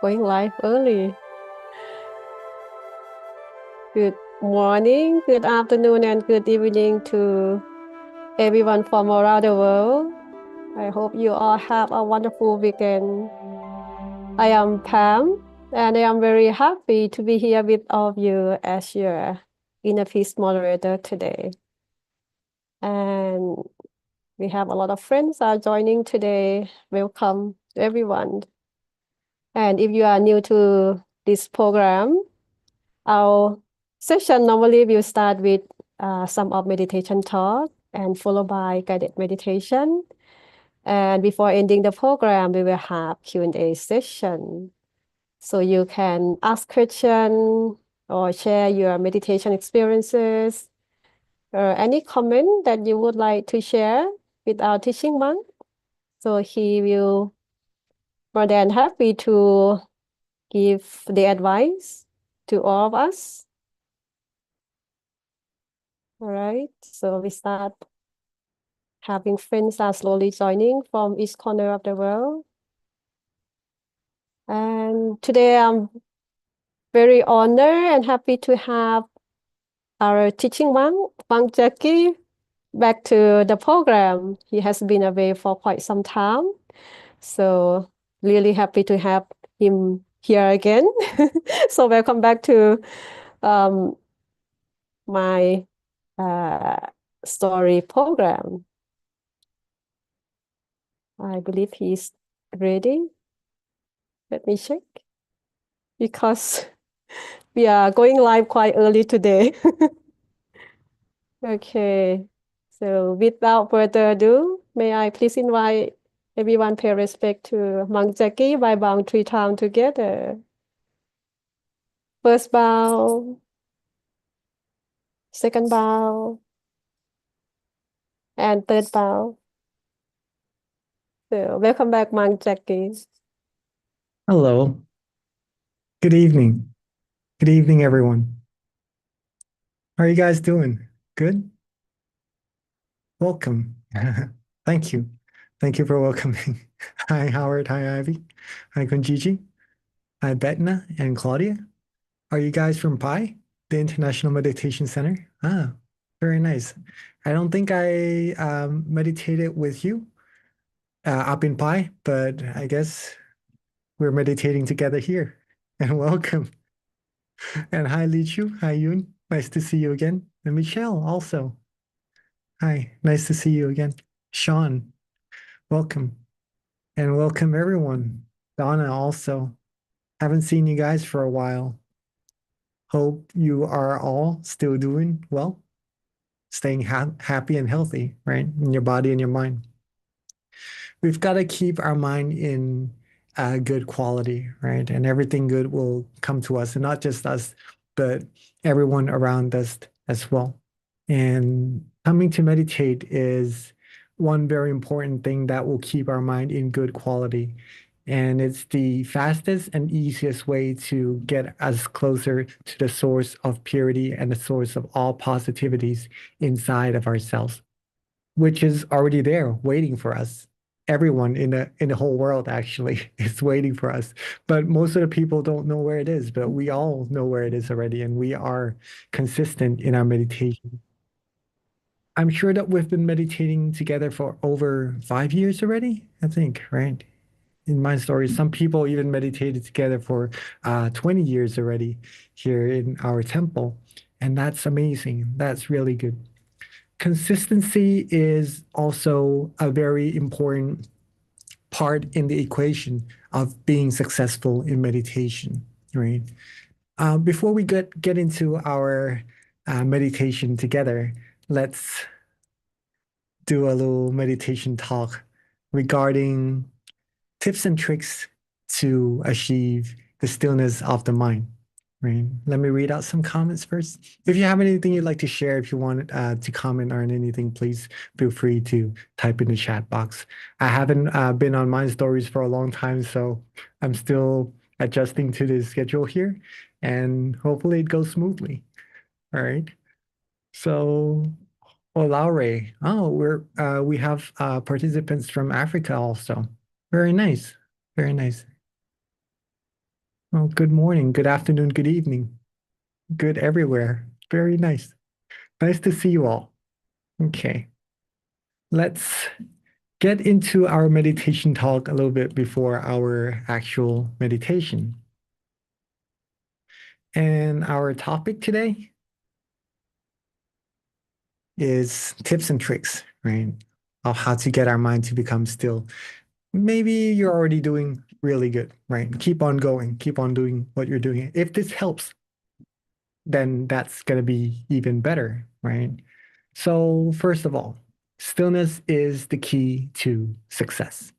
going live early. Good morning, good afternoon, and good evening to everyone from around the world. I hope you all have a wonderful weekend. I am Pam, and I am very happy to be here with all of you as your inner peace moderator today. And we have a lot of friends are joining today. Welcome to everyone. And if you are new to this program, our session normally will start with some of meditation talk and followed by guided meditation. And before ending the program, we will have Q&A session. So you can ask questions or share your meditation experiences or any comment that you would like to share with our teaching monk. So he will more than happy to give the advice to all of us. All right, so we start having friends are slowly joining from each corner of the world. And today I'm very honored and happy to have our teaching monk Jackie, back to the program. He has been away for quite some time. So really happy to have him here again. So welcome back to my story program. I believe he's ready. Let me check because we are going live quite early today. Okay, so without further ado, may I please invite everyone pay respect to Monk Jackie by bowing 3 times together. First bow, second bow, and third bow. So welcome back, Monk Jackie. Hello. Good evening. Good evening, everyone. How are you guys doing? Good? Welcome. Thank you. Thank you for welcoming. Hi, Howard. Hi, Ivy. Hi, Kunjiji. Hi, Betna and Claudia. Are you guys from PI, the International Meditation Center? Ah, very nice. I don't think I meditated with you up in PI, but I guess we're meditating together here. And welcome. And hi, Li Chu. Hi, Yoon. Nice to see you again. And Michelle also. Hi, nice to see you again. Sean, welcome. And welcome everyone. Donna also. Haven't seen you guys for a while. Hope you are all still doing well, staying happy and healthy, right? In your body and your mind. We've got to keep our mind in good quality, right? And everything good will come to us, and not just us, but everyone around us as well. And coming to meditate is one very important thing that will keep our mind in good quality. And it's the fastest and easiest way to get us closer to the source of purity and the source of all positivities inside of ourselves, which is already there waiting for us. Everyone in the whole world actually is waiting for us. But most of the people don't know where it is, but we all know where it is already, and we are consistent in our meditation. I'm sure that we've been meditating together for over 5 years already, I think, right? In my story, some people even meditated together for 20 years already here in our temple. And that's amazing. That's really good. Consistency is also a very important part in the equation of being successful in meditation, right? Before we get into our meditation together, let's do a little meditation talk regarding tips and tricks to achieve the stillness of the mind. Right. Let me read out some comments first. If you have anything you'd like to share, if you want to comment on anything, please feel free to type in the chat box. I haven't been on Mind Stories for a long time, so I'm still adjusting to the schedule here, and hopefully it goes smoothly. All right. So, Olaure. Oh, we have participants from Africa also. Very nice. Very nice. Well, good morning, good afternoon, good evening, good everywhere. Very nice. Nice to see you all. Okay, let's get into our meditation talk a little bit before our actual meditation. And our topic today is tips and tricks, right? Of how to get our mind to become still. Maybe you're already doing really good, right? Keep on going, keep on doing what you're doing. If this helps, then that's going to be even better, right? So, first of all, stillness is the key to success.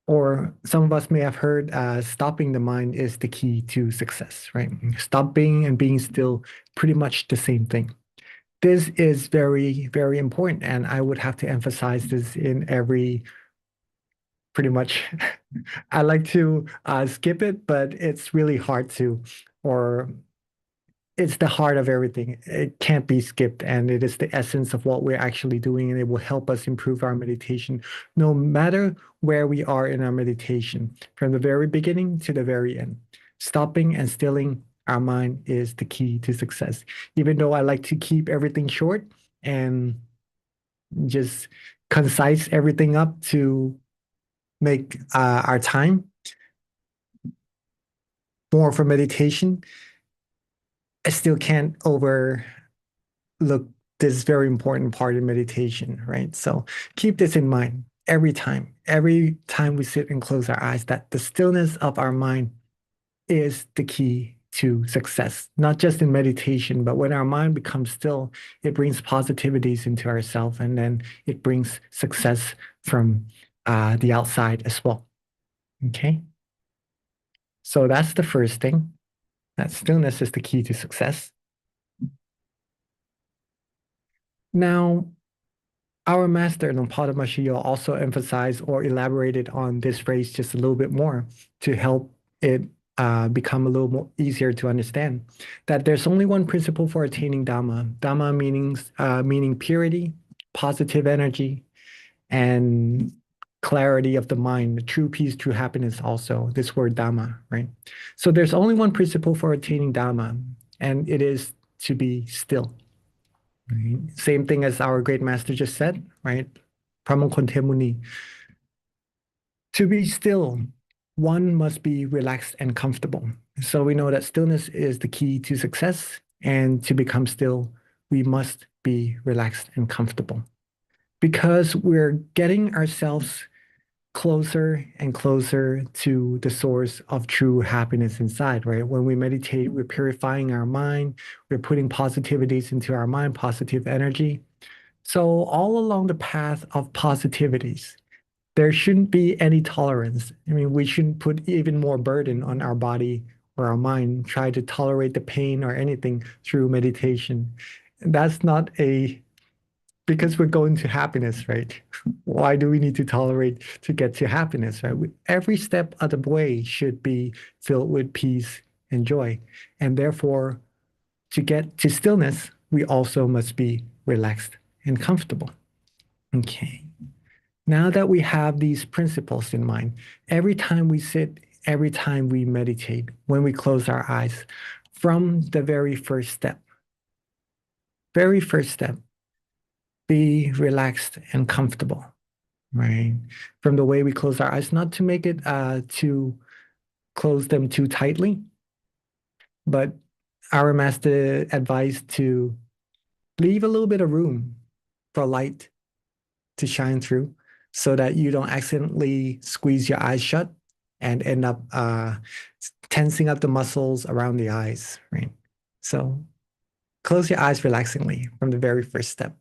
Or some of us may have heard stopping the mind is the key to success, right? Stopping and being still, pretty much the same thing. This is very, very important. And I would have to emphasize this in every pretty much. I like to skip it, but it's really hard to, or it's the heart of everything. It can't be skipped, and it is the essence of what we're actually doing, and it will help us improve our meditation no matter where we are in our meditation, from the very beginning to the very end. Stopping and stilling our mind is the key to success. Even though I like to keep everything short and just concise everything up to make our time more for meditation, I still can't overlook this very important part in meditation, right? So keep this in mind every time we sit and close our eyes, that the stillness of our mind is the key to success, not just in meditation, but when our mind becomes still, it brings positivities into ourselves, and then it brings success from the outside as well. Okay. So that's the first thing. That stillness is the key to success. Now, our master, Longpa Mashiyo, also emphasized or elaborated on this phrase just a little bit more to help it become a little more easier to understand. That there's only one principle for attaining Dhamma. Dhamma meaning purity, positive energy, and clarity of the mind, the true peace, true happiness also, this word Dhamma, right? So there's only one principle for attaining Dhamma, and it is to be still. Right? Same thing as our great master just said, right? Brahmakonte Muni. To be still, one must be relaxed and comfortable. So we know that stillness is the key to success, and to become still, we must be relaxed and comfortable because we're getting ourselves closer and closer to the source of true happiness inside, right? When we meditate, we're purifying our mind, we're putting positivities into our mind, positive energy. So, all along the path of positivities, there shouldn't be any tolerance. I mean, we shouldn't put even more burden on our body or our mind, try to tolerate the pain or anything through meditation. That's not a because we're going to happiness, right? Why do we need to tolerate to get to happiness, right? Every step of the way should be filled with peace and joy. And therefore, to get to stillness, we also must be relaxed and comfortable. Okay. Now that we have these principles in mind, every time we sit, every time we meditate, when we close our eyes, from the very first step, be relaxed and comfortable, right? From the way we close our eyes, not to make it to close them too tightly, but our master advised to leave a little bit of room for light to shine through so that you don't accidentally squeeze your eyes shut and end up tensing up the muscles around the eyes, right? So close your eyes relaxingly from the very first step.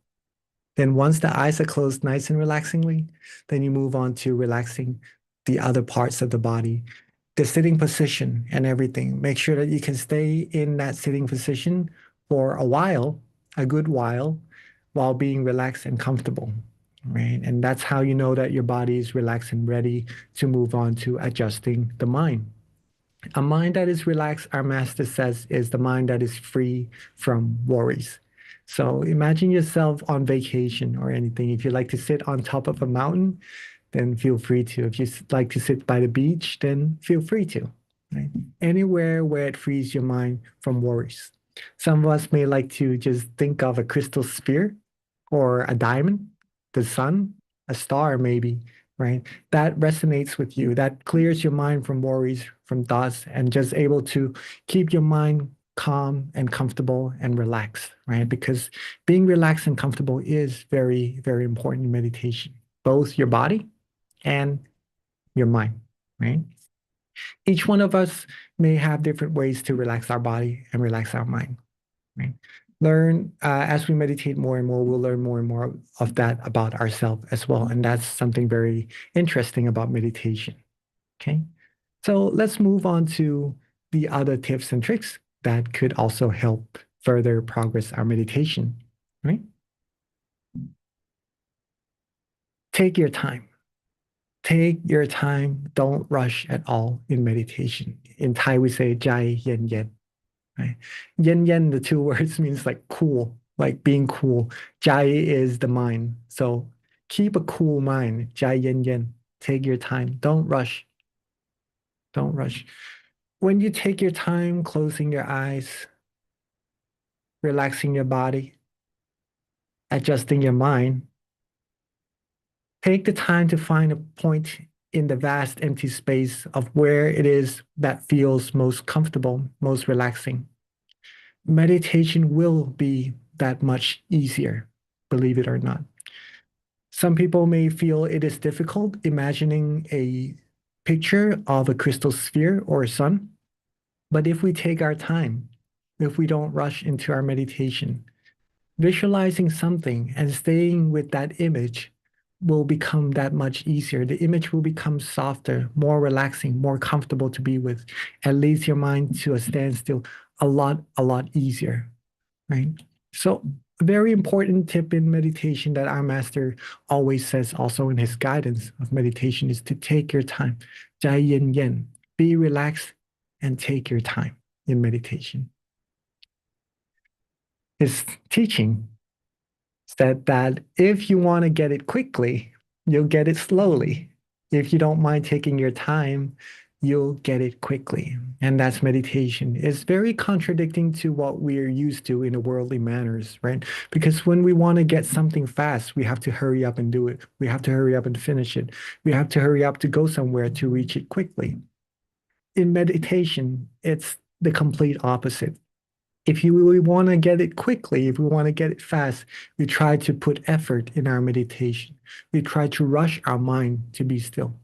Then once the eyes are closed nice and relaxingly, then you move on to relaxing the other parts of the body, the sitting position and everything. Make sure that you can stay in that sitting position for a while, a good while being relaxed and comfortable, right? And that's how you know that your body is relaxed and ready to move on to adjusting the mind. A mind that is relaxed, our master says, is the mind that is free from worries. So imagine yourself on vacation or anything. If you like to sit on top of a mountain, then feel free to. If you like to sit by the beach, then feel free to. Right? anywhere where it frees your mind from worries. Some of us may like to just think of a crystal sphere or a diamond, the sun, a star, maybe, right? That resonates with you, that clears your mind from worries, from thoughts, and just able to keep your mind calm and comfortable and relaxed, right? Because being relaxed and comfortable is very, very important in meditation, both your body and your mind, right? Each one of us may have different ways to relax our body and relax our mind, right? Learn as we meditate more and more, we'll learn more and more of that about ourselves as well. And that's something very interesting about meditation. Okay. So let's move on to the other tips and tricks that could also help further progress our meditation, right? Take your time. Take your time. Don't rush at all in meditation. In Thai, we say jai yen yen, right? Yen yen, the two words means like cool, like being cool. Jai is the mind. So keep a cool mind. Jai yen yen. Take your time. Don't rush. Don't rush. When you take your time, closing your eyes, relaxing your body, adjusting your mind, take the time to find a point in the vast empty space of where it is that feels most comfortable, most relaxing. Meditation will be that much easier, believe it or not. Some people may feel it is difficult imagining a picture of a crystal sphere or a sun, but if we take our time, if we don't rush into our meditation, visualizing something and staying with that image will become that much easier. The image will become softer, more relaxing, more comfortable to be with, and leads your mind to a standstill a lot easier, right? So, a very important tip in meditation that our master always says also in his guidance of meditation is to take your time. Jai yin yen. Be relaxed and take your time in meditation. His teaching said that if you want to get it quickly, you'll get it slowly. If you don't mind taking your time, you'll get it quickly. And that's meditation. It's very contradicting to what we're used to in the worldly manners, right? Because when we want to get something fast, we have to hurry up and do it. We have to hurry up and finish it. We have to hurry up to go somewhere to reach it quickly. In meditation, it's the complete opposite. If you really want to get it quickly, if we want to get it fast, we try to put effort in our meditation. We try to rush our mind to be still.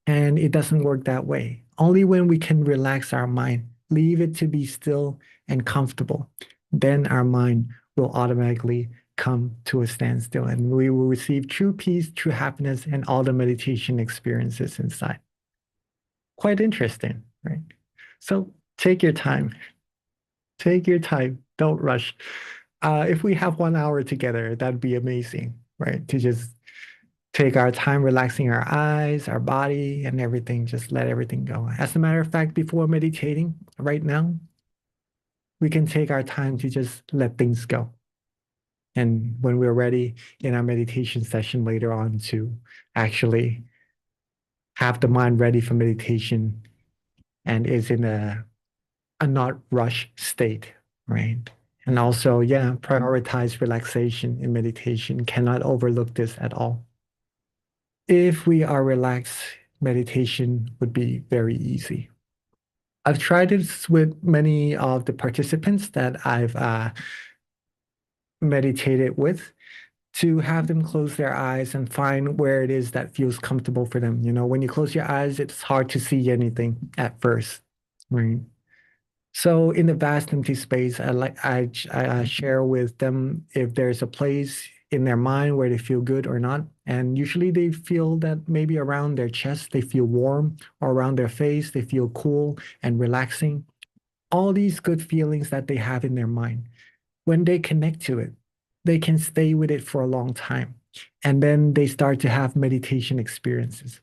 And it doesn't work that way. Only when we can relax our mind, leave it to be still and comfortable, then our mind will automatically come to a standstill and we will receive true peace, true happiness, and all the meditation experiences inside. Quite interesting, right? So take your time. Take your time. Don't rush. If we have 1 hour together, that'd be amazing, right? To just take our time relaxing our eyes, our body, and everything. Just let everything go. As a matter of fact, before meditating right now, we can take our time to just let things go. And when we're ready in our meditation session later on to actually have the mind ready for meditation and is in a not rush state, right? And also, yeah, prioritize relaxation in meditation. Cannot overlook this at all. If we are relaxed, meditation would be very easy. I've tried this with many of the participants that I've meditated with to have them close their eyes and find where it is that feels comfortable for them. You know, when you close your eyes, it's hard to see anything at first, right? So in the vast empty space, I share with them if there's a place in their mind where they feel good or not. And usually they feel that maybe around their chest, they feel warm, or around their face, they feel cool and relaxing. All these good feelings that they have in their mind, when they connect to it, they can stay with it for a long time. And then they start to have meditation experiences.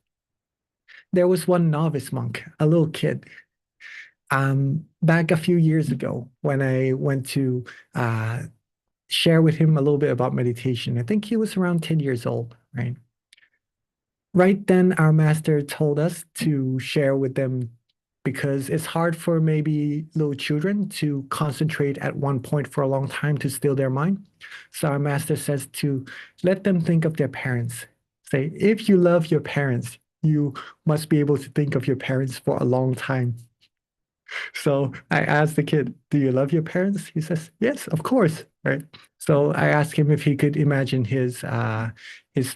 There was one novice monk, a little kid, back a few years ago when I went to share with him a little bit about meditation. I think he was around 10 years old, right? Right then, our master told us to share with them because it's hard for maybe little children to concentrate at one point for a long time to still their mind. So our master says to let them think of their parents. Say, if you love your parents, you must be able to think of your parents for a long time. So I asked the kid, do you love your parents? He says, yes, of course, right? So I asked him if he could imagine his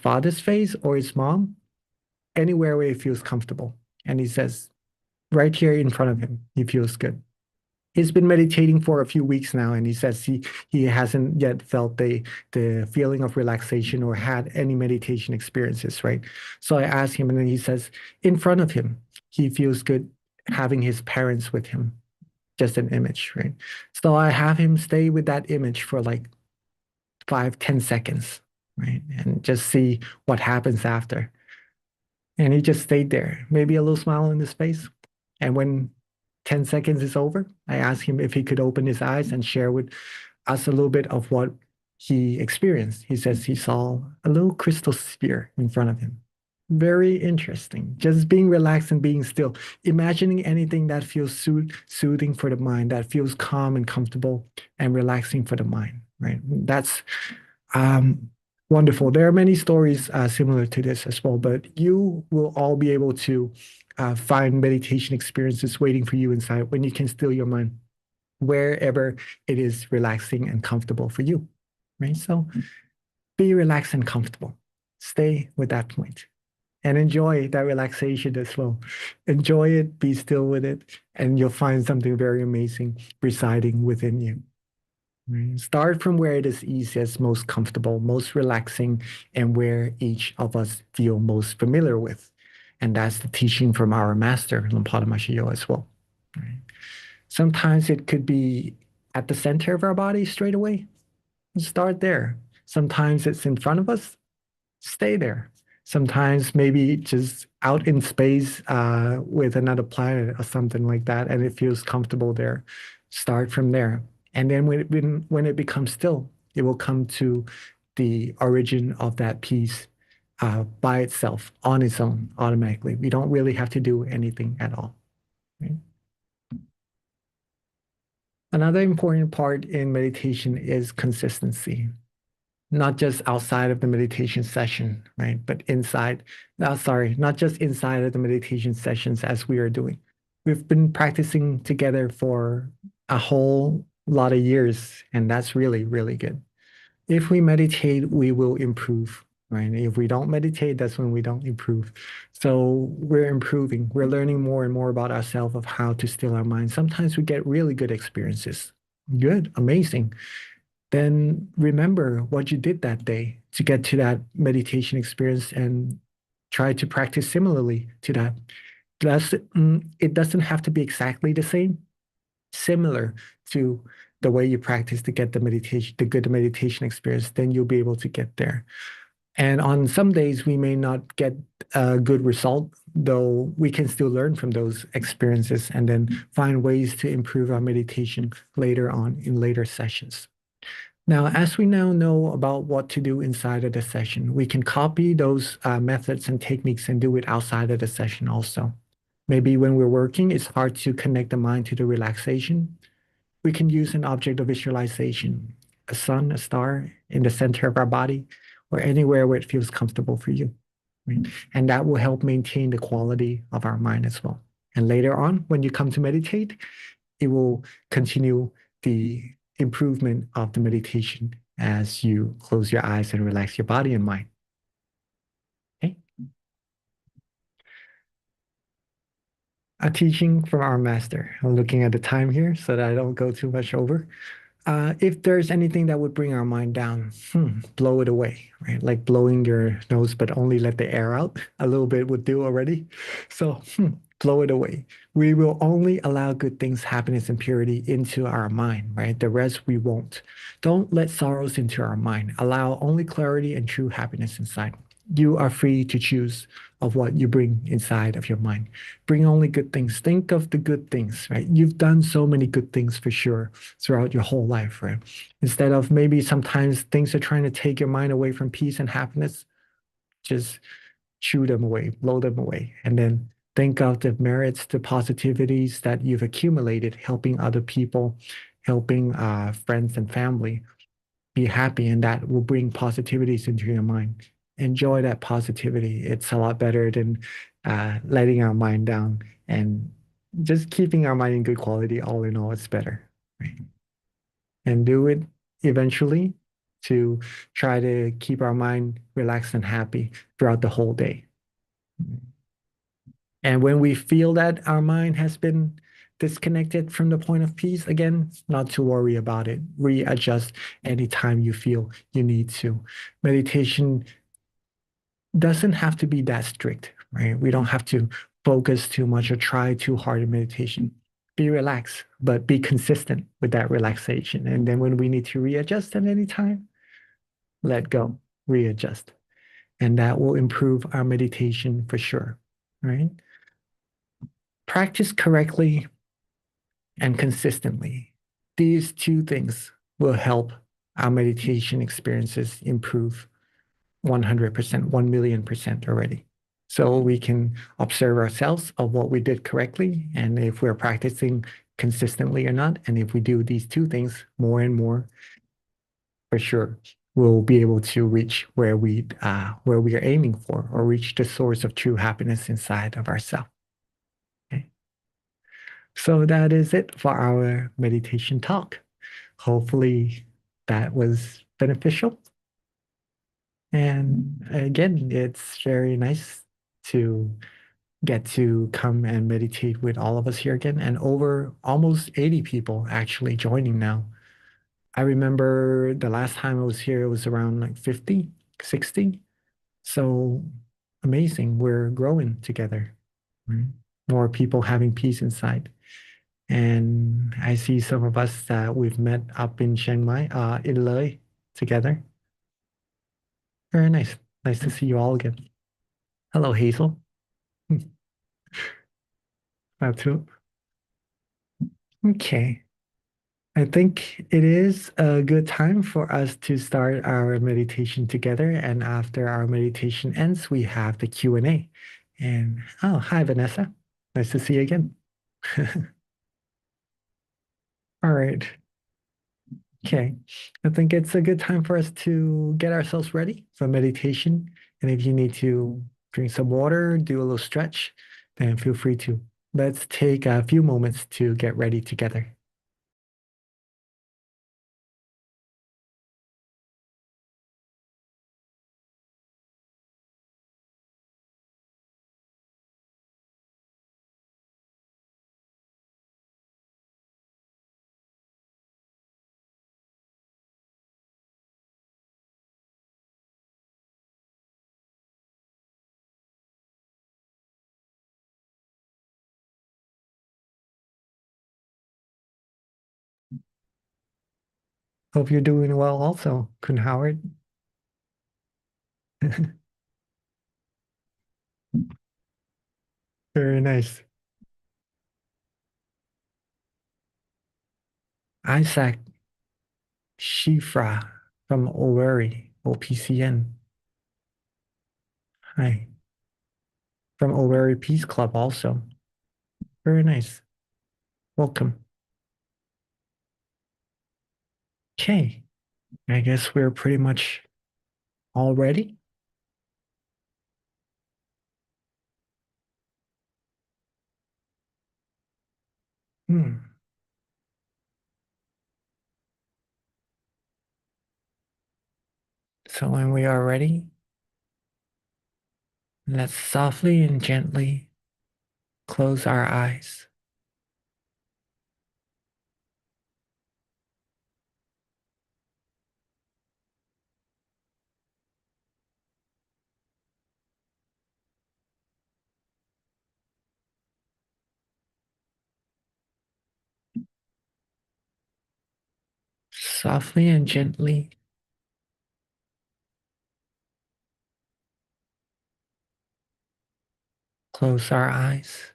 father's face or his mom anywhere where he feels comfortable. And he says, right here in front of him, he feels good. He's been meditating for a few weeks now, and he says he hasn't yet felt the feeling of relaxation or had any meditation experiences, right? So I asked him, and then he says, in front of him, he feels good having his parents with him, just an image, right? So I have him stay with that image for like 5, 10 seconds, right? And just see what happens after. And he just stayed there, maybe a little smile on his face. And when 10 seconds is over, I asked him if he could open his eyes and share with us a little bit of what he experienced. He says he saw a little crystal sphere in front of him. Very interesting. Just being relaxed and being still, imagining anything that feels soothing for the mind, that feels calm and comfortable and relaxing for the mind, right? That's um, wonderful. There are many stories similar to this as well, but you will all be able to find meditation experiences waiting for you inside when you can still your mind wherever it is relaxing and comfortable for you, right? So be relaxed and comfortable. Stay with that point and enjoy that relaxation as well. Enjoy it, be still with it, and you'll find something very amazing residing within you. Right? Start from where it is easiest, most comfortable, most relaxing, and where each of us feel most familiar with. And that's the teaching from our master, Lampada Mashiyo, as well. Right? Sometimes it could be at the center of our body straight away. Start there. Sometimes it's in front of us. Stay there. Sometimes maybe just out in space with another planet or something like that, and it feels comfortable there. Start from there. And then when it becomes still, it will come to the origin of that piece by itself, on its own, automatically. We don't really have to do anything at all. Right? Another important part in meditation is consistency, not just outside of the meditation session, right? But inside, sorry, not just inside of the meditation sessions as we are doing. We've been practicing together for a whole lot of years, and that's really, really good. If we meditate, we will improve, right? If we don't meditate, that's when we don't improve. So we're improving. We're learning more and more about ourselves of how to still our mind. Sometimes we get really good experiences. Good, amazing. Then remember what you did that day to get to that meditation experience and try to practice similarly to that. It doesn't have to be exactly the same, similar to the way you practice to get the meditation, the good meditation experience, then you'll be able to get there. And on some days, we may not get a good result, though we can still learn from those experiences and then find ways to improve our meditation later on in later sessions. Now, as we now know about what to do inside of the session, we can copy those methods and techniques and do it outside of the session also. Maybe when we're working, it's hard to connect the mind to the relaxation. We can use an object of visualization, a sun, a star in the center of our body, or anywhere where it feels comfortable for you. Right? And that will help maintain the quality of our mind as well. And later on, when you come to meditate, it will continue the improvement of the meditation as you close your eyes and relax your body and mind. Okay. A teaching from our master. I'm looking at the time here so that I don't go too much over. If there's anything that would bring our mind down, blow it away, right? Like blowing your nose, but only let the air out. A little bit would do already. So blow it away. We will only allow good things, happiness, and purity into our mind, right? The rest we won't. Don't let sorrows into our mind. Allow only clarity and true happiness inside. You are free to choose of what you bring inside of your mind. Bring only good things. Think of the good things, right? You've done so many good things for sure throughout your whole life, right? Instead of maybe sometimes things are trying to take your mind away from peace and happiness, just shoo them away, blow them away, and then Think of the merits, the positivities that you've accumulated, helping other people, helping friends and family. Be happy, and that will bring positivities into your mind. Enjoy that positivity. It's a lot better than letting our mind down, and just keeping our mind in good quality. All in all, it's better. Right? And do it eventually to try to keep our mind relaxed and happy throughout the whole day. And when we feel that our mind has been disconnected from the point of peace, again, not to worry about it. Readjust anytime you feel you need to. Meditation doesn't have to be that strict, right? We don't have to focus too much or try too hard in meditation. Be relaxed, but be consistent with that relaxation. And then when we need to readjust at any time, let go, readjust. And that will improve our meditation for sure, right? Practice correctly and consistently. These two things will help our meditation experiences improve 100%, 1,000,000% already. So we can observe ourselves of what we did correctly and if we're practicing consistently or not. And if we do these two things more and more, for sure, we'll be able to reach where we are aiming for, or reach the source of true happiness inside of ourselves. Okay. So that is it for our meditation talk. Hopefully that was beneficial. And again, it's very nice to get to come and meditate with all of us here again. And over almost 80 people actually joining now. I remember the last time I was here, it was around like 50, 60. So amazing. We're growing together. Right? More people having peace inside. And I see some of us that we've met up in Chiang Mai, in Loi together. Very nice. Nice to see you all again. Hello, Hazel. That too. Okay. I think it is a good time for us to start our meditation together. And after our meditation ends, we have the Q&A. And oh, hi, Vanessa. Nice to see you again. All right. Okay. I think it's a good time for us to get ourselves ready for meditation. And if you need to drink some water, do a little stretch, then feel free to. Let's take a few moments to get ready together. Hope you're doing well also, Kun Howard. Very nice. Isaac Shifra from Owerri, OPCN. Hi. From Owerri Peace Club also. Very nice. Welcome. Okay. I guess we're pretty much all ready. Hmm. So when we are ready, let's softly and gently close our eyes. Softly and gently close our eyes.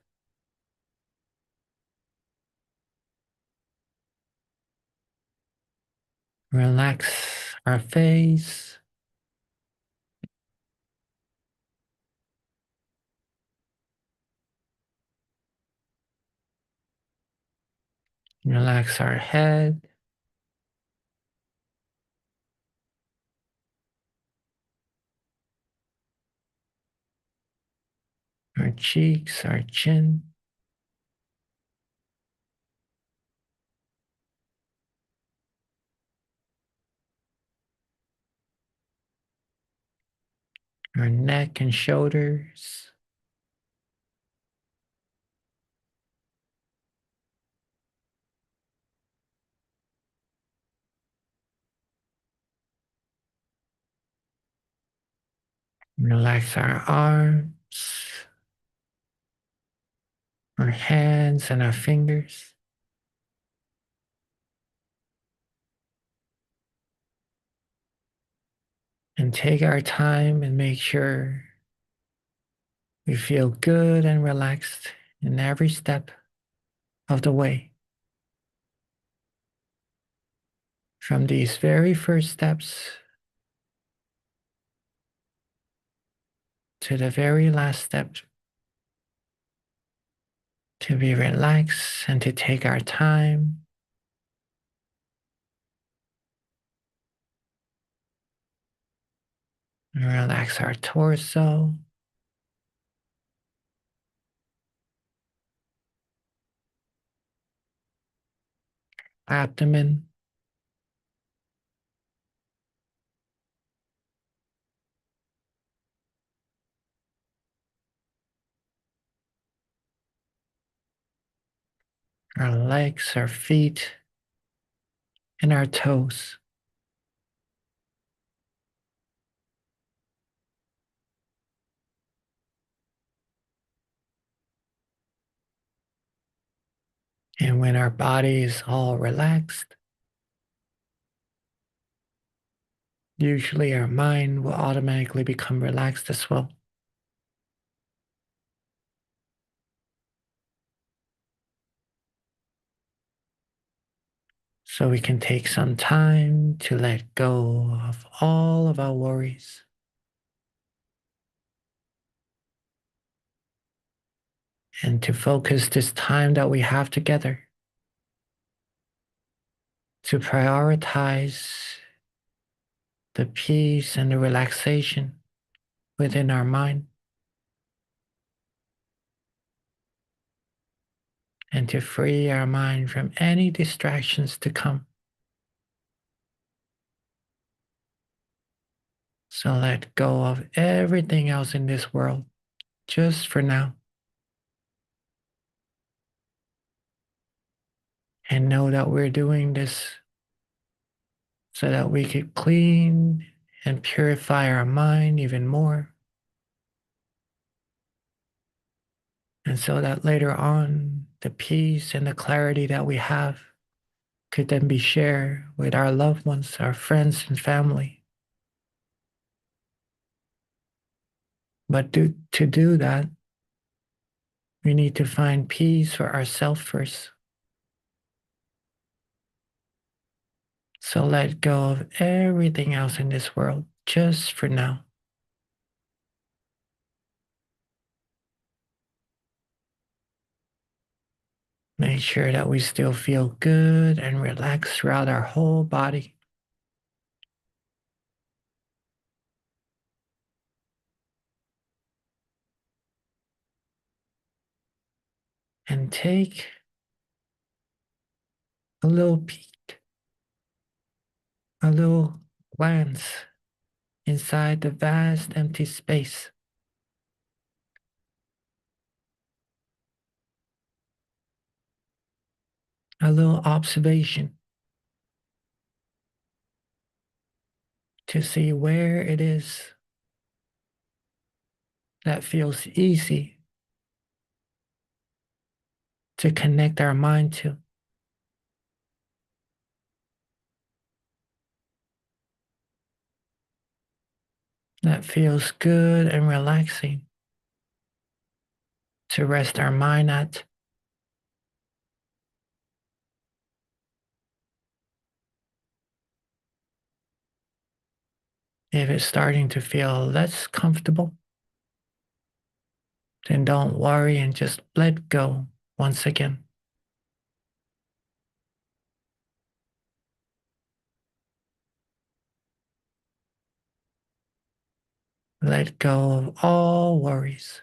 Relax our face. Relax our head, our cheeks, our chin, our neck and shoulders, relax our arms, our hands, and our fingers. And take our time and make sure we feel good and relaxed in every step of the way. From these very first steps to the very last step, to be relaxed and to take our time. Relax our torso, abdomen, our legs, our feet, and our toes. And when our body is all relaxed, usually our mind will automatically become relaxed as well. So we can take some time to let go of all of our worries. And to focus this time that we have together to prioritize the peace and the relaxation within our mind, and to free our mind from any distractions to come. So let go of everything else in this world just for now. And know that we're doing this so that we could clean and purify our mind even more. And so that later on, the peace and the clarity that we have could then be shared with our loved ones, our friends and family. But to do that, we need to find peace for ourselves first. So let go of everything else in this world just for now. Make sure that we still feel good and relaxed throughout our whole body. And take a little peek, a little glance inside the vast empty space. A little observation to see where it is that feels easy to connect our mind to. That feels good and relaxing to rest our mind at. If it's starting to feel less comfortable, then don't worry and just let go once again. Let go of all worries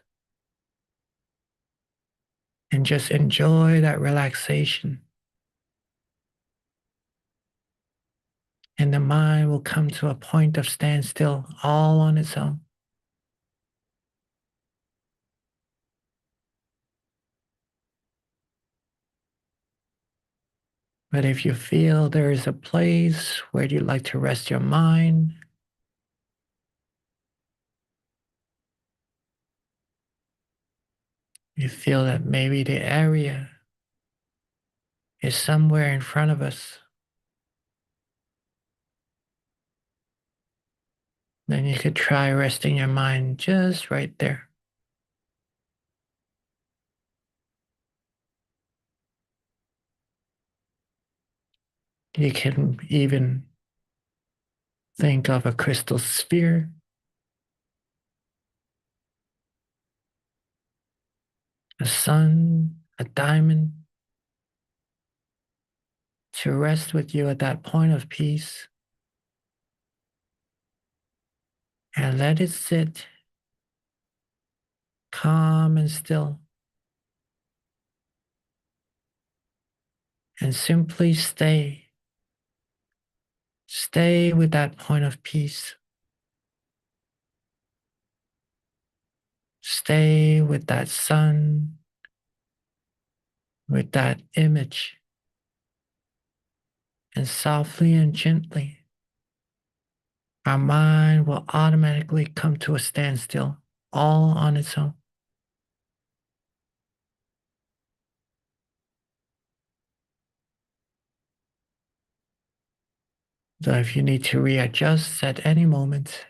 and just enjoy that relaxation. And the mind will come to a point of standstill all on its own. But if you feel there is a place where you'd like to rest your mind, you feel that maybe the area is somewhere in front of us, then you could try resting your mind just right there. You can even think of a crystal sphere, a sun, a diamond, to rest with you at that point of peace, and let it sit calm and still, and simply stay. Stay with that point of peace. Stay with that sun, with that image, and softly and gently, our mind will automatically come to a standstill all on its own. So if you need to readjust at any moment,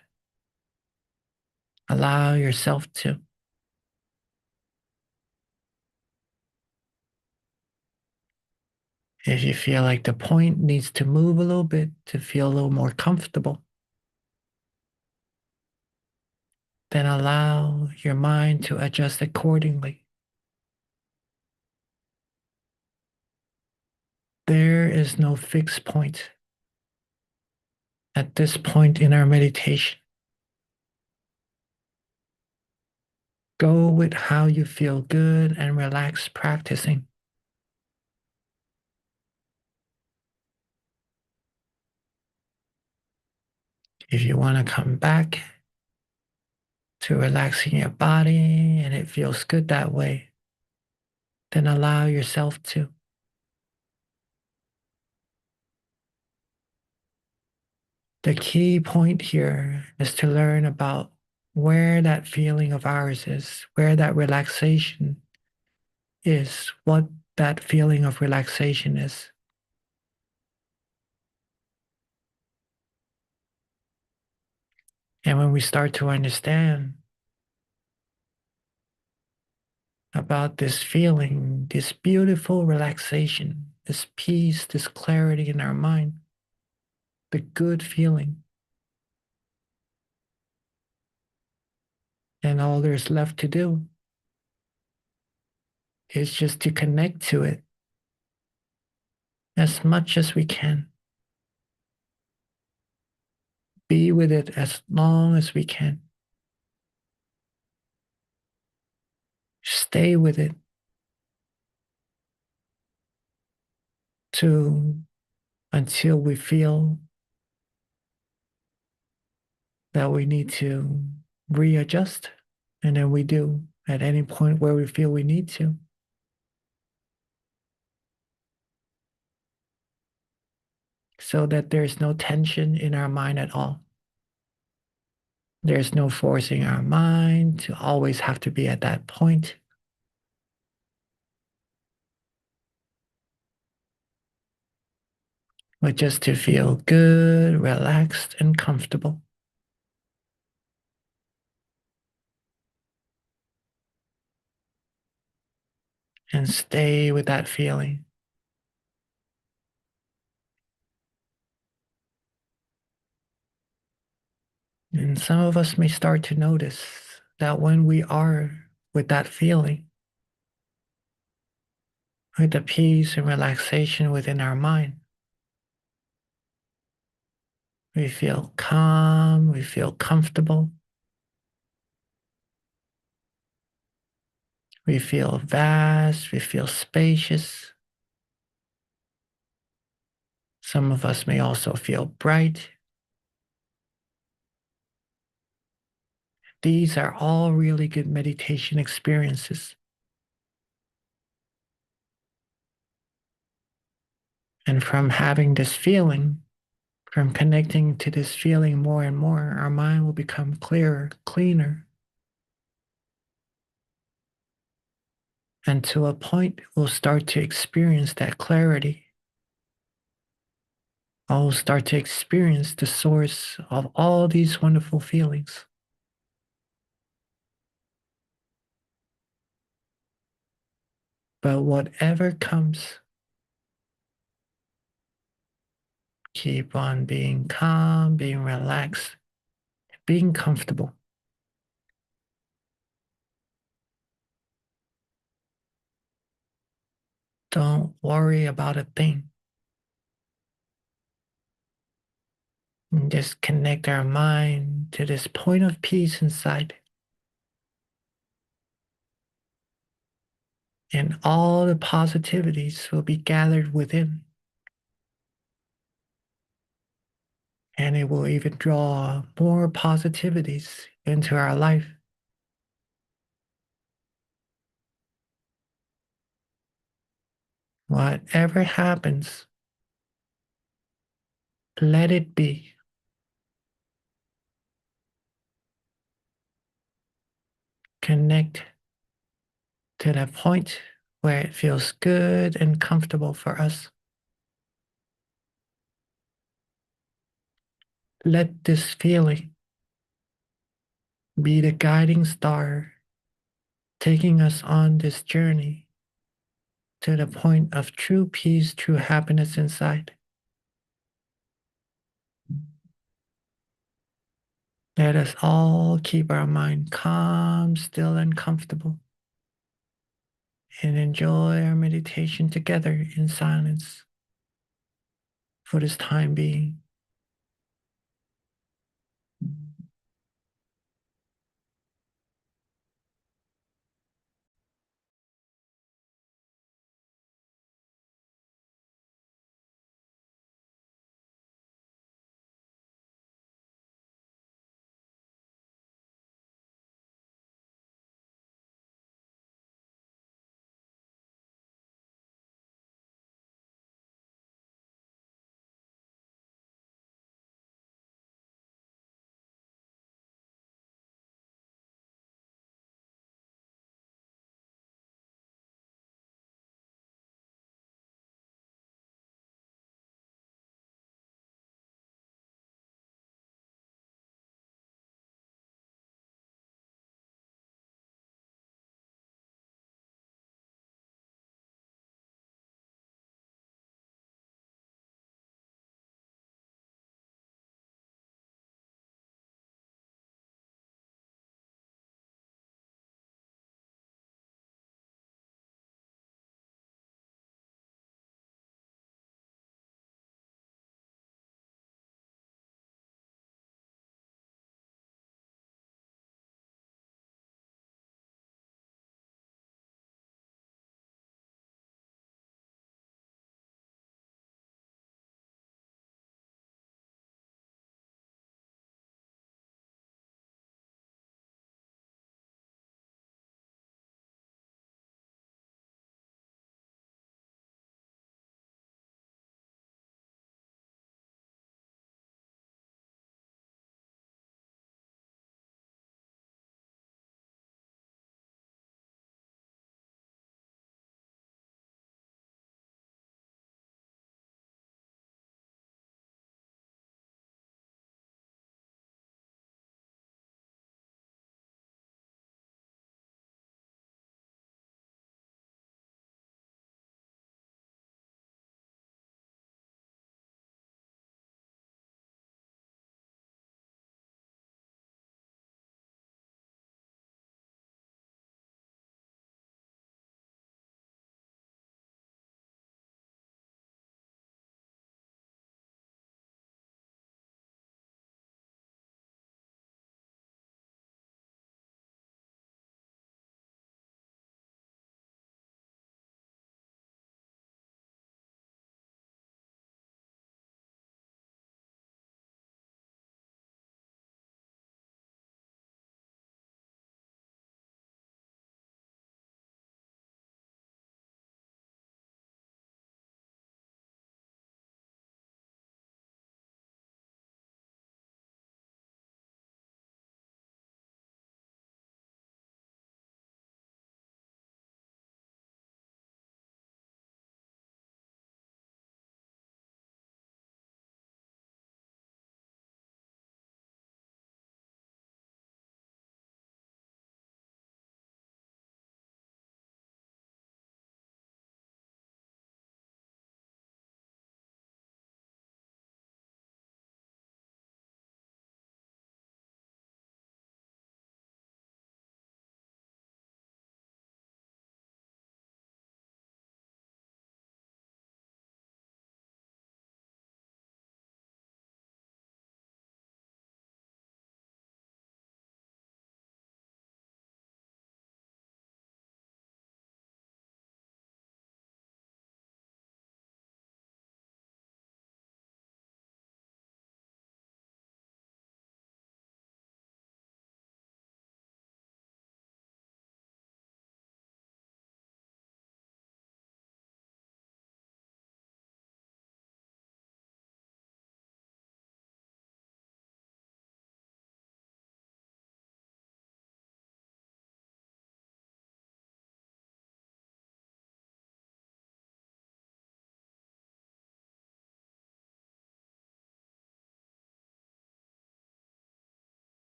allow yourself to. If you feel like the point needs to move a little bit to feel a little more comfortable, then allow your mind to adjust accordingly. There is no fixed point at this point in our meditation. Go with how you feel good and relaxed practicing. If you want to come back to relaxing your body and it feels good that way, then allow yourself to. The key point here is to learn about where that feeling of ours is, where that relaxation is, what that feeling of relaxation is. And when we start to understand about this feeling, this beautiful relaxation, this peace, this clarity in our mind, the good feeling, then all there's left to do is just to connect to it as much as we can. Be with it as long as we can. Stay with it until we feel that we need to readjust. And then we do at any point where we feel we need to. So that there's no tension in our mind at all. There's no forcing our mind to always have to be at that point. But just to feel good, relaxed, and comfortable. And stay with that feeling. And some of us may start to notice that when we are with that feeling, with the peace and relaxation within our mind, we feel calm, we feel comfortable, We feel vast, we feel spacious. Some of us may also feel bright. These are all really good meditation experiences. And from having this feeling, from connecting to this feeling more and more, our mind will become clearer, cleaner. And to a point, we'll start to experience that clarity. I'll start to experience the source of all these wonderful feelings. But whatever comes, keep on being calm, being relaxed, being comfortable. Don't worry about a thing. And just connect our mind to this point of peace inside. And all the positivities will be gathered within. And it will even draw more positivities into our life. Whatever happens, let it be. Connect to the point where it feels good and comfortable for us. Let this feeling be the guiding star taking us on this journey to the point of true peace, true happiness inside. Let us all keep our mind calm, still, and comfortable, and enjoy our meditation together in silence for this time being.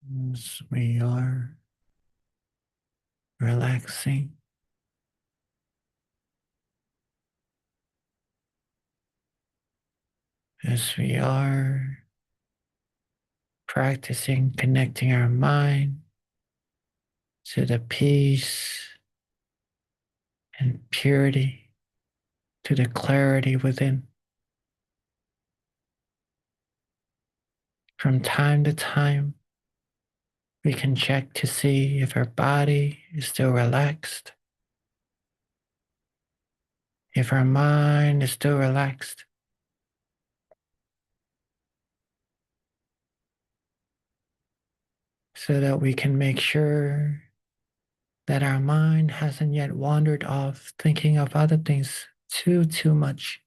As we are relaxing, as we are practicing connecting our mind to the peace and purity, to the clarity within. From time to time, we can check to see if our body is still relaxed, if our mind is still relaxed, so that we can make sure that our mind hasn't yet wandered off thinking of other things too much,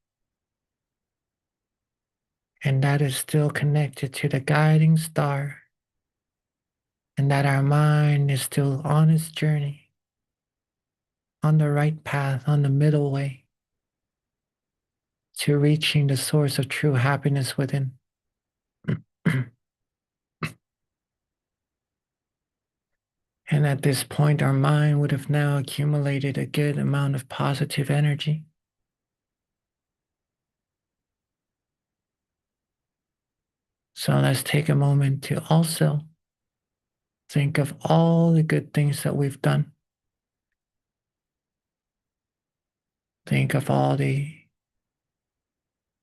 and that is still connected to the guiding star, and that our mind is still on its journey, on the right path, on the middle way to reaching the source of true happiness within. And at this point, our mind would have now accumulated a good amount of positive energy. So let's take a moment to also think of all the good things that we've done. Think of all the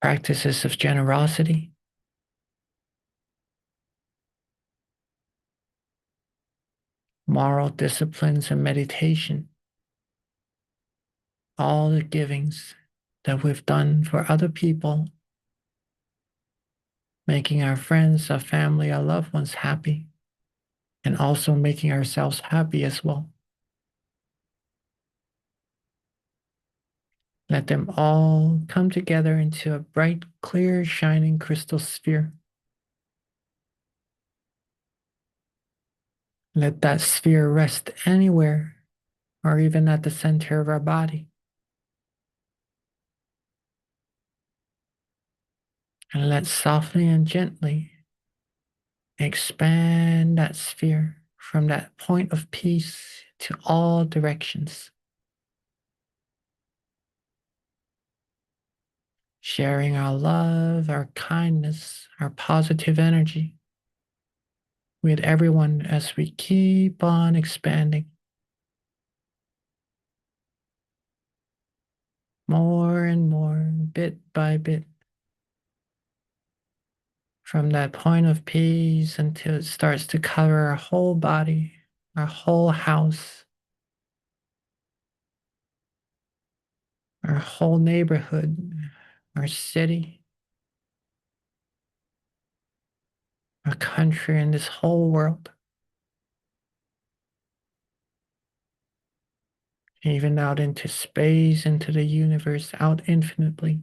practices of generosity, moral disciplines, and meditation. All the givings that we've done for other people, making our friends, our family, our loved ones happy, and also making ourselves happy as well. Let them all come together into a bright, clear, shining crystal sphere. Let that sphere rest anywhere or even at the center of our body. And let softly and gently expand that sphere from that point of peace to all directions, sharing our love, our kindness, our positive energy with everyone as we keep on expanding more and more, bit by bit, from that point of peace until it starts to cover our whole body, our whole house, our whole neighborhood, our city, our country, and this whole world, even out into space, into the universe, out infinitely,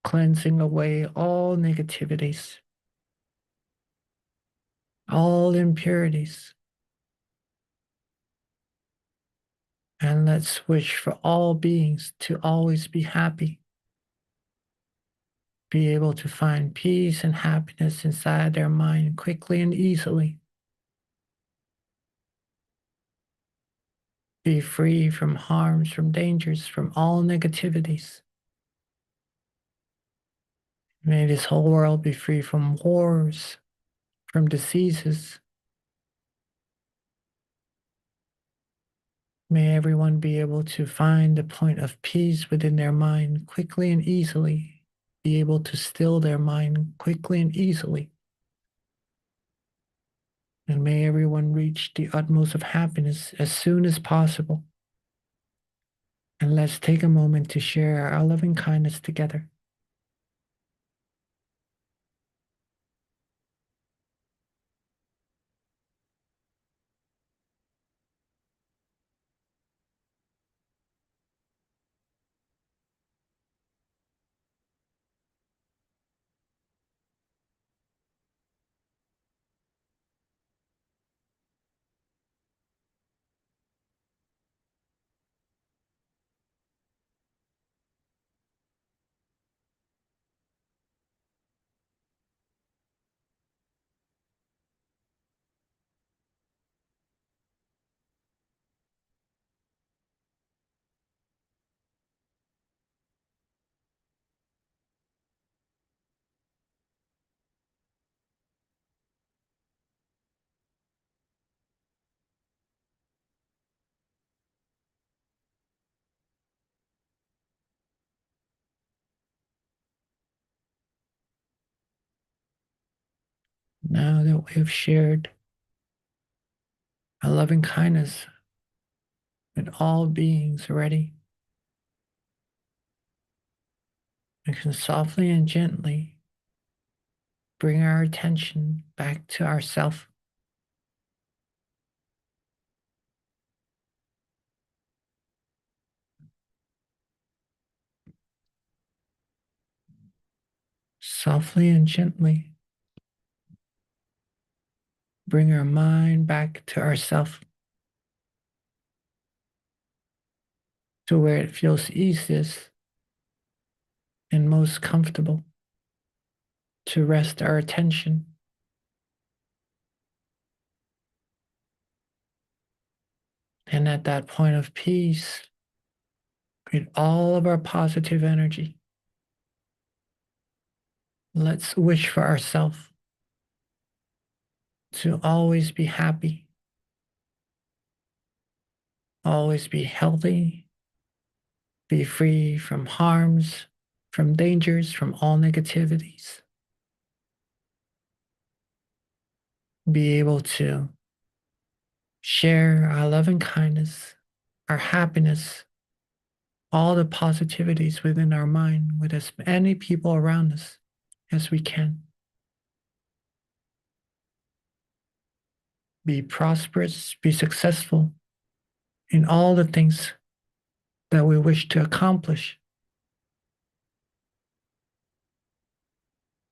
cleansing away all negativities, all impurities. And let's wish for all beings to always be happy, be able to find peace and happiness inside their mind quickly and easily. Be free from harms, from dangers, from all negativities. May this whole world be free from wars, from diseases. May everyone be able to find the point of peace within their mind quickly and easily, be able to still their mind quickly and easily. And may everyone reach the utmost of happiness as soon as possible. And let's take a moment to share our loving kindness together. Now that we have shared our loving kindness with all beings already, we can softly and gently bring our attention back to ourself. Softly and gently bring our mind back to ourself, to where it feels easiest and most comfortable to rest our attention. And at that point of peace, with all of our positive energy, let's wish for ourselves to always be happy, always be healthy, be free from harms, from dangers, from all negativities. Be able to share our love and kindness, our happiness, all the positivities within our mind with as many people around us as we can. Be prosperous, be successful in all the things that we wish to accomplish.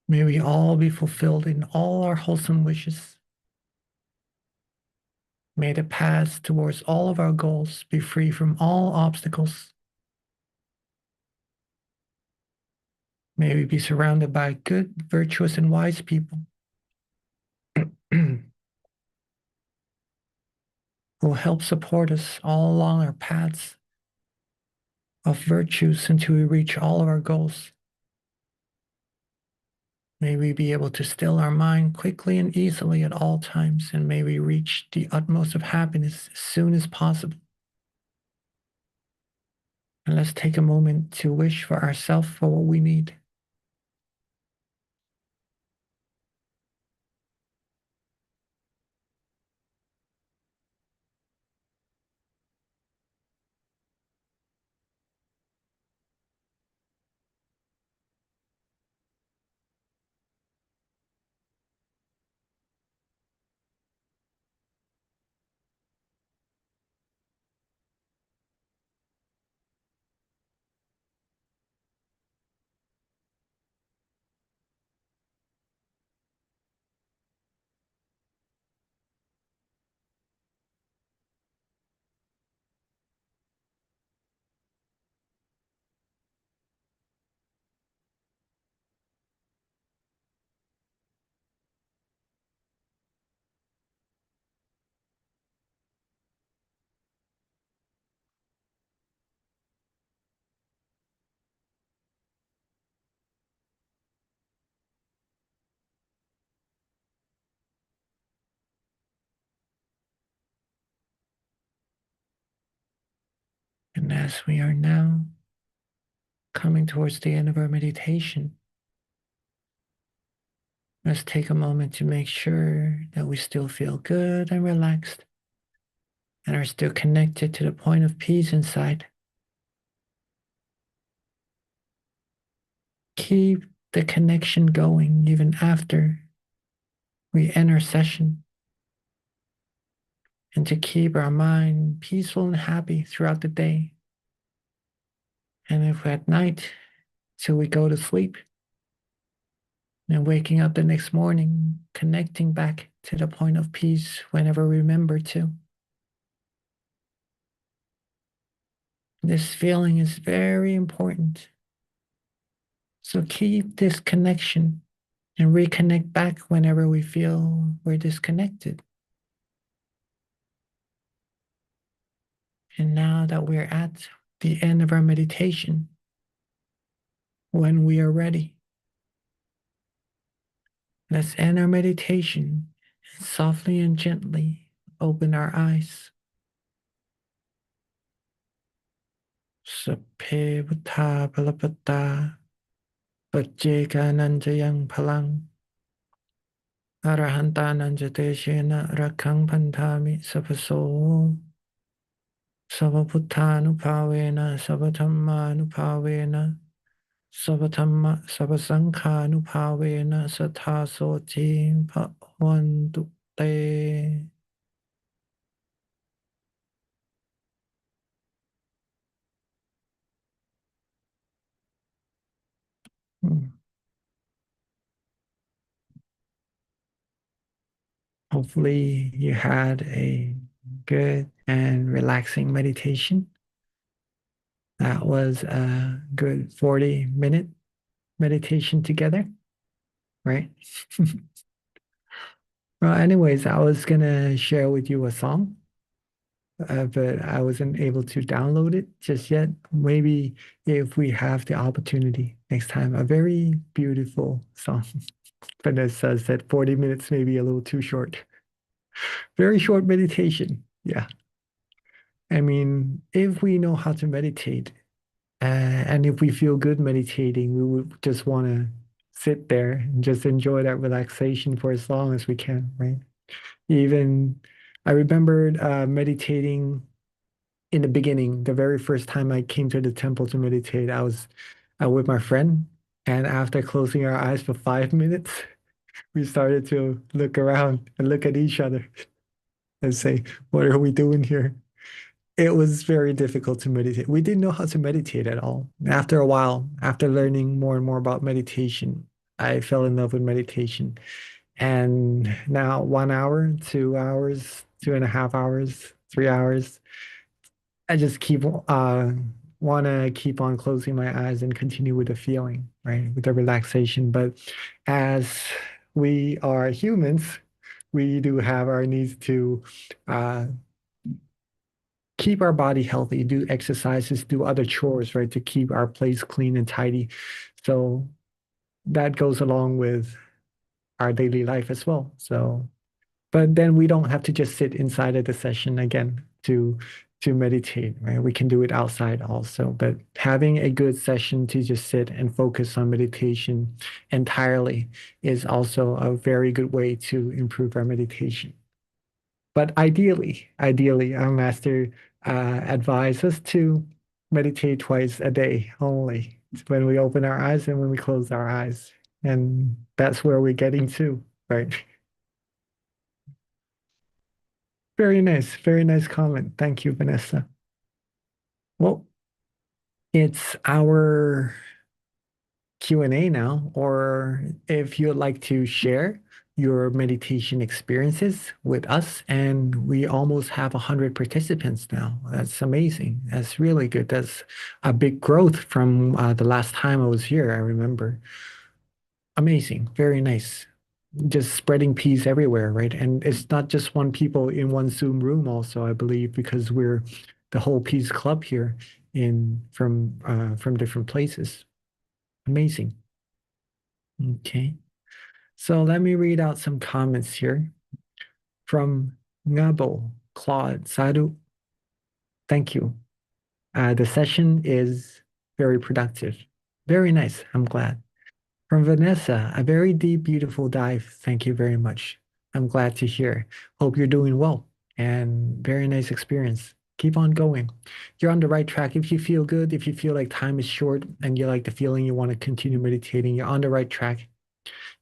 May we all be fulfilled in all our wholesome wishes. May the paths towards all of our goals be free from all obstacles. May we be surrounded by good, virtuous, and wise people who will help support us all along our paths of virtues until we reach all of our goals. May we be able to still our mind quickly and easily at all times, and may we reach the utmost of happiness as soon as possible. And let's take a moment to wish for ourselves for what we need. And as we are now coming towards the end of our meditation, let's take a moment to make sure that we still feel good and relaxed and are still connected to the point of peace inside. Keep the connection going even after we end our session, and to keep our mind peaceful and happy throughout the day. And if at night, till we go to sleep, and waking up the next morning, connecting back to the point of peace whenever we remember to. This feeling is very important. So keep this connection and reconnect back whenever we feel we're disconnected. And now that we're at the end of our meditation, when we are ready, let's end our meditation and softly and gently open our eyes. Sapphe buddha palapata ปัจเจกานันจะยังพลัง Arahantananjateshena rakhang pantami sapaso Savaputthanupavena Savathammanupavena Savathamma Savasanghanupavena Sathasoti Bhavantu Te. Hmm. Hopefully you had a good and relaxing meditation. That was a good 40-minute meditation together, right? Well, anyways, I was gonna share with you a song, but I wasn't able to download it just yet. Maybe if we have the opportunity next time, a very beautiful song. Vanessa said 40 minutes may be a little too short. Very short meditation. Yeah. I mean, if we know how to meditate, and if we feel good meditating, we would just want to sit there and just enjoy that relaxation for as long as we can, right? Even I remembered meditating in the beginning, the very first time I came to the temple to meditate, I was with my friend, and after closing our eyes for 5 minutes, we started to look around and look at each other and say, "What are we doing here?" It was very difficult to meditate. We didn't know how to meditate at all. After a while, after learning more and more about meditation, I fell in love with meditation. And now 1 hour, 2 hours, 2.5 hours, 3 hours, I just keep want to keep on closing my eyes and continue with the feeling, right? With the relaxation. But as we are humans, we do have our needs to uh, keep our body healthy, do exercises, do other chores, right? To keep our place clean and tidy. So that goes along with our daily life as well. So but then we don't have to just sit inside of the session again to meditate, right? We can do it outside also. But having a good session to just sit and focus on meditation entirely is also a very good way to improve our meditation. But ideally, our master advised us to meditate twice a day only. It's when we open our eyes and when we close our eyes. And that's where we're getting to, right? Very nice comment. Thank you, Vanessa. Well, it's our Q&A now, or if you'd like to share your meditation experiences with us, and we almost have 100 participants now. That's amazing. That's really good. That's a big growth from the last time I was here, I remember. Amazing. Very nice. Just spreading peace everywhere, right? And it's not just one people in one Zoom room also, I believe, because we're the whole Peace Club here in from different places. Amazing. Okay. So let me read out some comments here from Ngabo, Claude, Sadhu. Thank you. The session is very productive. Very nice. I'm glad. From Vanessa, a very deep, beautiful dive. Thank you very much. I'm glad to hear. Hope you're doing well and very nice experience. Keep on going. You're on the right track. If you feel good, if you feel like time is short and you like the feeling you want to continue meditating, you're on the right track.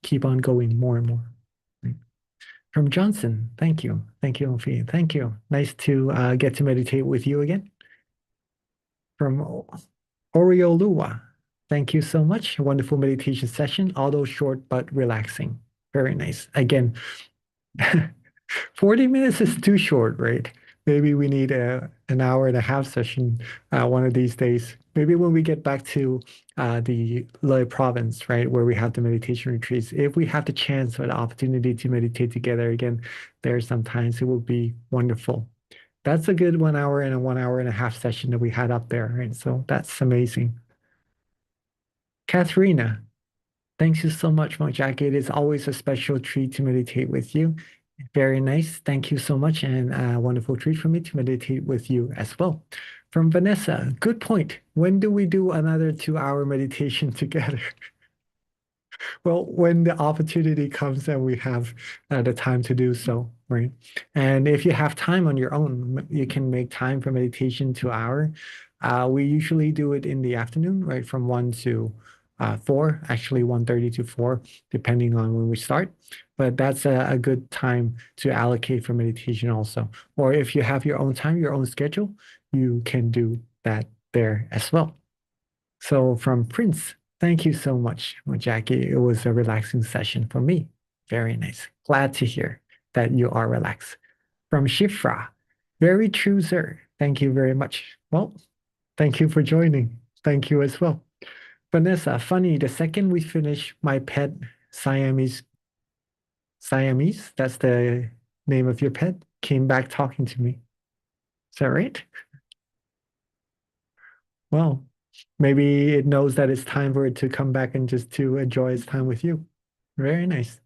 Keep on going more and more. From Johnson, thank you. Thank you, Alfie. Thank you. Nice to get to meditate with you again. From Oriolua, thank you so much. A wonderful meditation session, although short but relaxing. Very nice. Again, 40 minutes is too short, right? Maybe we need an hour and a half session one of these days. Maybe when we get back to the Loy province, right, where we have the meditation retreats, if we have the chance or the opportunity to meditate together again, there sometimes it will be wonderful. That's a good 1 hour and a 1 hour and a half session that we had up there, right? So that's amazing. Katharina, thanks you so much, Monk Jack. It is always a special treat to meditate with you. Very nice. Thank you so much. And a wonderful treat for me to meditate with you as well. From Vanessa, good point. When do we do another 2 hour meditation together? Well, when the opportunity comes and we have the time to do so, right? And if you have time on your own, you can make time for meditation 2 hour. We usually do it in the afternoon, right? From 1 to 4, actually 1:30 to 4, depending on when we start. But that's a good time to allocate for meditation also. Or if you have your own time, your own schedule, you can do that there as well. So from Prince, thank you so much, Jackie. It was a relaxing session for me. Very nice. Glad to hear that you are relaxed. From Shifra, very true, sir. Thank you very much. Well, thank you for joining. Thank you as well. Vanessa, funny, the second we finish my pet Siamese, that's the name of your pet, came back talking to me. Is that right? Well, maybe it knows that it's time for it to come back and just to enjoy its time with you. Very nice.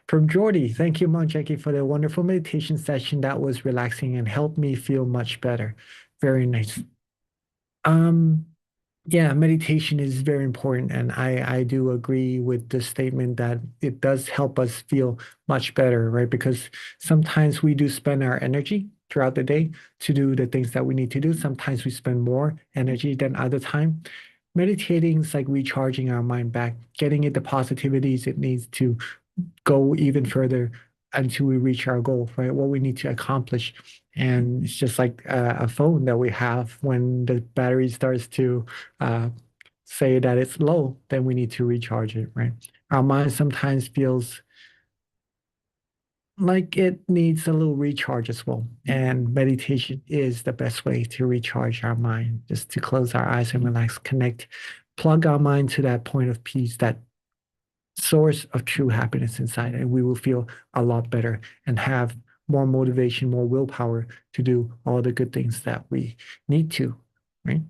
From Jordy, thank you, Mount Jackie, for the wonderful meditation session that was relaxing and helped me feel much better. Very nice. Um, yeah, meditation is very important, and I do agree with the statement that it does help us feel much better, right? Because sometimes we do spend our energy throughout the day to do the things that we need to do. Sometimes we spend more energy than other time. Meditating is like recharging our mind back, getting it the positivities it needs to go even further until we reach our goal, right? What we need to accomplish. And it's just like a phone that we have when the battery starts to uh, say that it's low, then we need to recharge it, right? Our mind sometimes feels like it needs a little recharge as well. And meditation is the best way to recharge our mind, just to close our eyes and relax, connect, plug our mind to that point of peace, that source of true happiness inside, and we will feel a lot better and have more motivation, more willpower to do all the good things that we need to, right?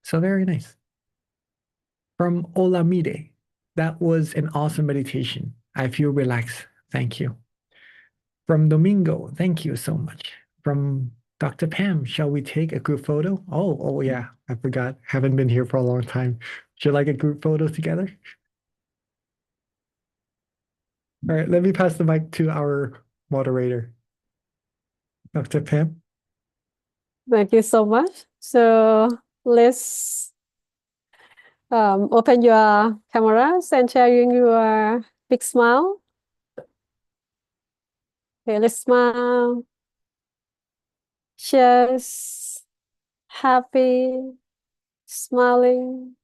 So very nice. From Olamide, that was an awesome meditation. I feel relaxed. Thank you. From Domingo, thank you so much. From Dr. Pam, shall we take a group photo? Oh yeah, I forgot. Haven't been here for a long time. Would you like a group photo together? All right, let me pass the mic to our moderator, Dr. Pam. Thank you so much. So let's open your cameras and sharing your big smile. Okay, let's smile. Just happy, smiling.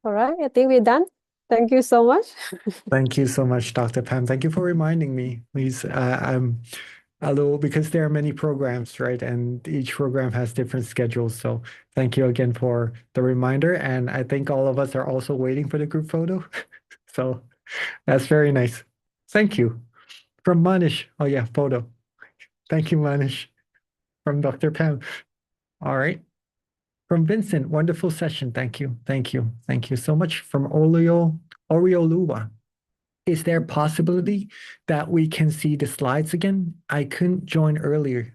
All right, I think we're done. Thank you so much. Thank you so much, Dr. Pam. Thank you for reminding me. Please, I'm a little because there are many programs, right? And each program has different schedules. So thank you again for the reminder. And I think all of us are also waiting for the group photo. So that's very nice. Thank you. From Manish. Oh yeah, photo. Thank you, Manish. From Dr. Pam. All right. From Vincent, wonderful session. Thank you. Thank you. Thank you so much. From Orioluwa. Is there a possibility that we can see the slides again? I couldn't join earlier,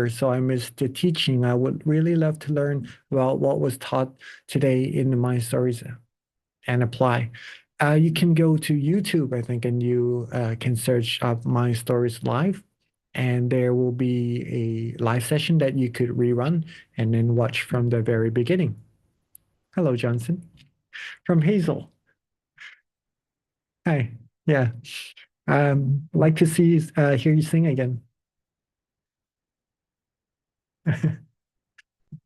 so I missed the teaching. I would really love to learn about what was taught today in the Mind Stories and apply. You can go to YouTube, I think, and you can search up Mind Stories Live, and there will be a live session that you could rerun and then watch from the very beginning. Hello, Johnson. From Hazel. Hi. Yeah. Like to hear you sing again.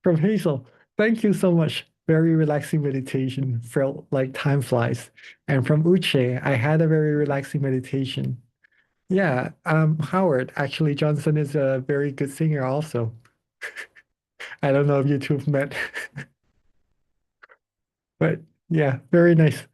From Hazel, thank you so much. Very relaxing meditation. Felt like time flies. And from Uche, I had a very relaxing meditation. Yeah, Howard, actually, Johnson is a very good singer also. I don't know if you two have met, but yeah, very nice.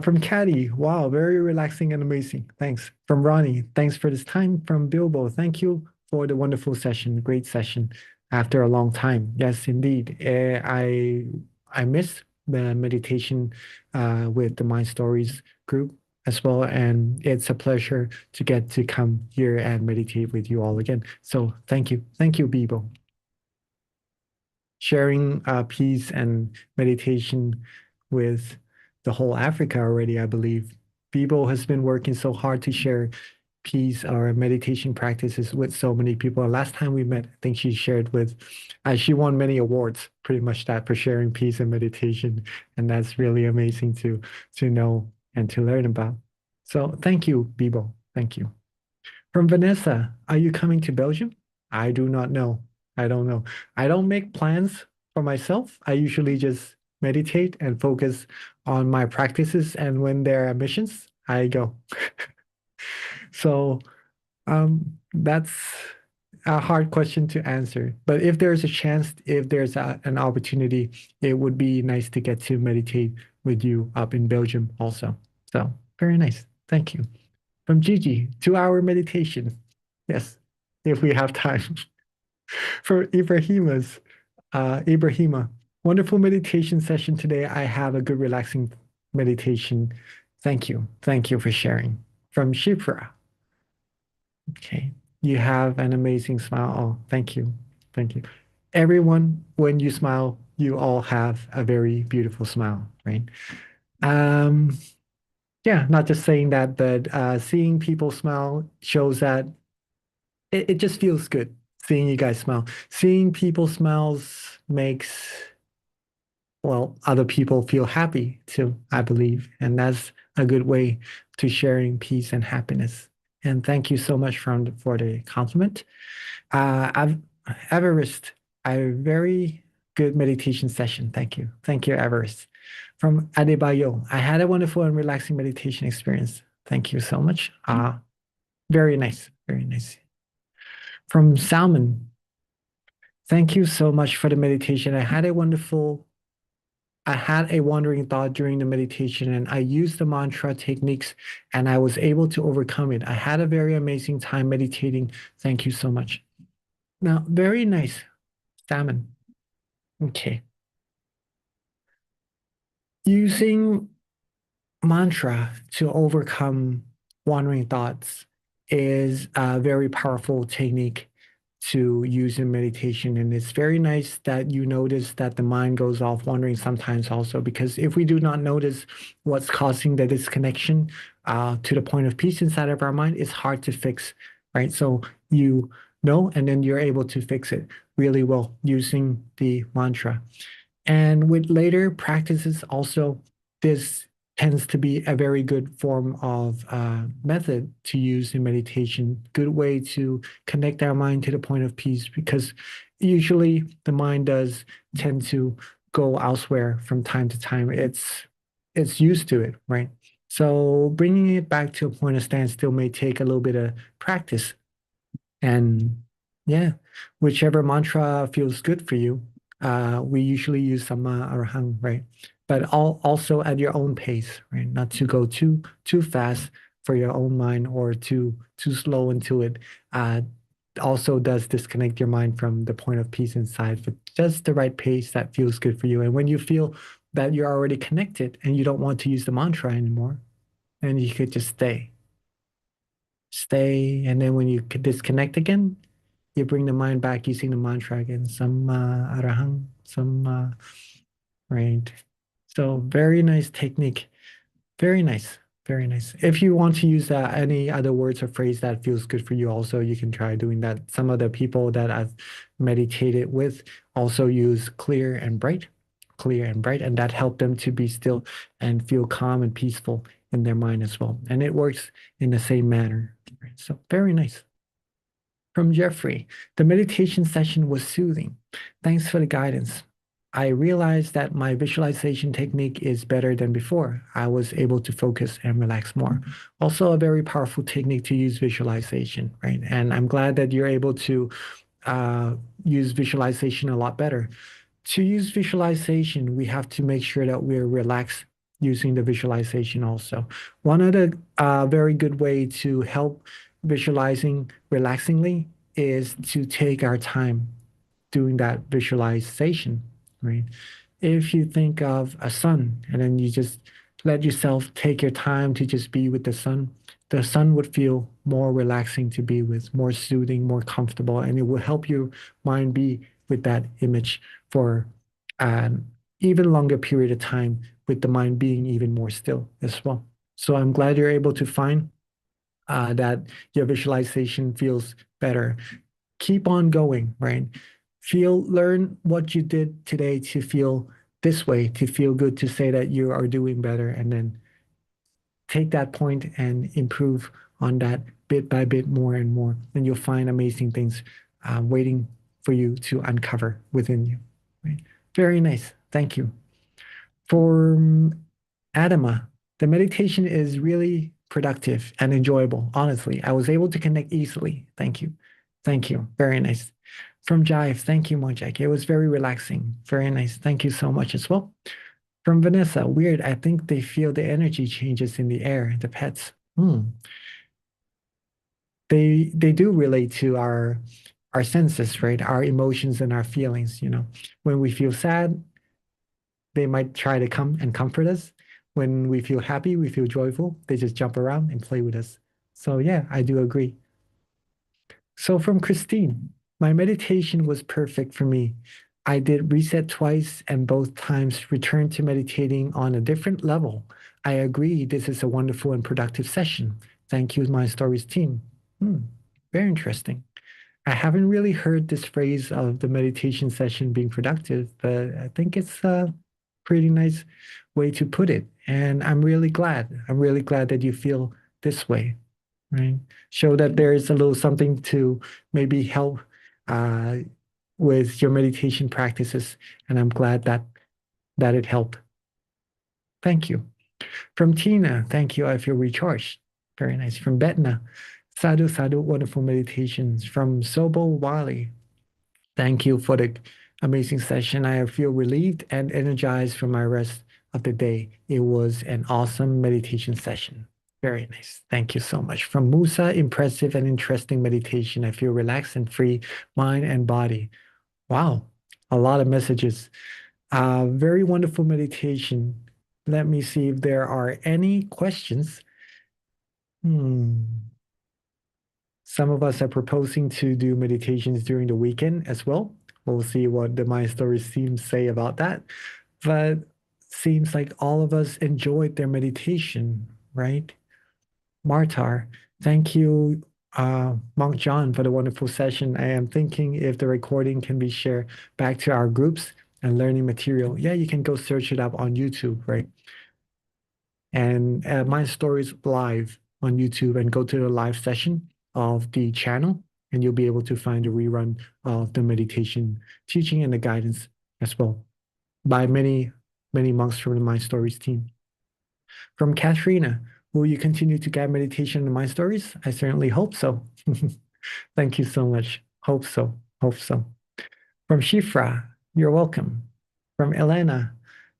From Caddy, wow, very relaxing and amazing. Thanks. From Ronnie, thanks for this time. From Bilbo, thank you for the wonderful session. Great session after a long time. Yes, indeed. I miss the meditation with the Mind Stories group as well, and it's a pleasure to get to come here and meditate with you all again. So thank you, Bilbo. Sharing peace and meditation with the whole Africa already, I believe. Bibo has been working so hard to share peace or meditation practices with so many people. Last time we met, I think she shared with, she won many awards, pretty much that for sharing peace and meditation, and that's really amazing to know and to learn about. So thank you, Bibo. Thank you. From Vanessa, are you coming to Belgium? I do not know. I don't know. I don't make plans for myself. I usually just meditate and focus on my practices, and when there are missions, I go. So that's a hard question to answer. But if there's a chance, if there's an opportunity, it would be nice to get to meditate with you up in Belgium also. So very nice. Thank you. From Gigi, 2 hour meditation. Yes, if we have time. For Ibrahima, wonderful meditation session today. I have a good relaxing meditation. Thank you. Thank you for sharing. From Shifra, okay. You have an amazing smile. Oh, thank you. Thank you. Everyone, when you smile, you all have a very beautiful smile, right? Um, yeah, not just saying that, but seeing people smile shows that it just feels good seeing you guys smile. Seeing people smiles makes, well, other people feel happy too, I believe. And that's a good way to sharing peace and happiness. And thank you so much for the compliment. I've Everest, a very good meditation session. Thank you. Thank you, Everest. From Adebayo, I had a wonderful and relaxing meditation experience. Thank you so much. Very nice. Very nice. From Salmon, thank you so much for the meditation. I had a wandering thought during the meditation and I used the mantra techniques and I was able to overcome it. I had a very amazing time meditating. Thank you so much. Now, very nice, Salmon. Okay. Using mantra to overcome wandering thoughts is a very powerful technique to use in meditation. And it's very nice that you notice that the mind goes off wandering sometimes also, because if we do not notice what's causing the disconnection to the point of peace inside of our mind, it's hard to fix, right? So you know, and then you're able to fix it really well using the mantra. And with later practices also, this tends to be a very good form of method to use in meditation, good way to connect our mind to the point of peace, because usually the mind does tend to go elsewhere from time to time. It's used to it, right? So bringing it back to a point of standstill may take a little bit of practice. And yeah, whichever mantra feels good for you. We usually use Sama Arahang, right? But also at your own pace, right? Not to go too fast for your own mind or too slow into it. Also does disconnect your mind from the point of peace inside, but just the right pace that feels good for you. And when you feel that you're already connected and you don't want to use the mantra anymore, then you could just stay, and then when you disconnect again, you bring the mind back using the mantra again, Samma Arahang, Samma, right? So very nice technique. Very nice. Very nice. If you want to use any other words or phrase that feels good for you, also you can try doing that. Some of the people that I've meditated with also use clear and bright, and that helped them to be still and feel calm and peaceful in their mind as well. And it works in the same manner. So very nice. From Jeffrey, the meditation session was soothing. Thanks for the guidance. I realized that my visualization technique is better than before. I was able to focus and relax more. Also, a very powerful technique to use visualization, right? And I'm glad that you're able to use visualization a lot better. To use visualization, we have to make sure that we're relaxed using the visualization also. One of the very good way to help visualizing relaxingly is to take our time doing that visualization, right? If you think of a sun and then you just let yourself take your time to just be with the sun would feel more relaxing to be with, more soothing, more comfortable, and it will help your mind be with that image for an even longer period of time with the mind being even more still as well. So I'm glad you're able to find that your visualization feels better. Keep on going, right? Learn what you did today to feel this way, to feel good, to say that you are doing better, and then take that point and improve on that bit by bit more and more. And you'll find amazing things waiting for you to uncover within you. Right? Very nice. Thank you. For Adama, the meditation is really productive and enjoyable. Honestly, I was able to connect easily. Thank you. Thank you. Very nice. From Jive, thank you, Mojak. It was very relaxing. Very nice. Thank you so much as well. From Vanessa, weird. I think they feel the energy changes in the air, the pets. They do relate to our senses, right? Our emotions and our feelings, you know. When we feel sad, they might try to come and comfort us. When we feel happy, we feel joyful, they just jump around and play with us. So yeah, I do agree. So from Christine, my meditation was perfect for me. I did reset twice and both times returned to meditating on a different level. I agree this is a wonderful and productive session. Thank you, My Stories team. Very interesting. I haven't really heard this phrase of the meditation session being productive, but I think it's a pretty nice way to put it. And I'm really glad. I'm really glad that you feel this way, right? Show that there is a little something to maybe help uh, with your meditation practices. And I'm glad that it helped. Thank you. From Tina, thank you. I feel recharged. Very nice. From Betna, sadhu, sadhu, wonderful meditations. From Sobo Wali, thank you for the amazing session. I feel relieved and energized for my rest of the day. It was an awesome meditation session. Very nice. Thank you so much. From Musa, impressive and interesting meditation. I feel relaxed and free, mind and body. Wow, a lot of messages. Very wonderful meditation. Let me see if there are any questions. Some of us are proposing to do meditations during the weekend as well. We'll see what the My Stories team say about that. But seems like all of us enjoyed their meditation, right? Martar, thank you, Monk John, for the wonderful session. I am thinking if the recording can be shared back to our groups and learning material. Yeah, you can go search it up on YouTube, right? And My Stories live on YouTube and go to the live session of the channel, and you'll be able to find a rerun of the meditation teaching and the guidance as well by many, many monks from the My Stories team. From Katharina, will you continue to guide meditation in My Stories? I certainly hope so. Thank you so much. Hope so. Hope so. From Shifra, you're welcome. From Elena,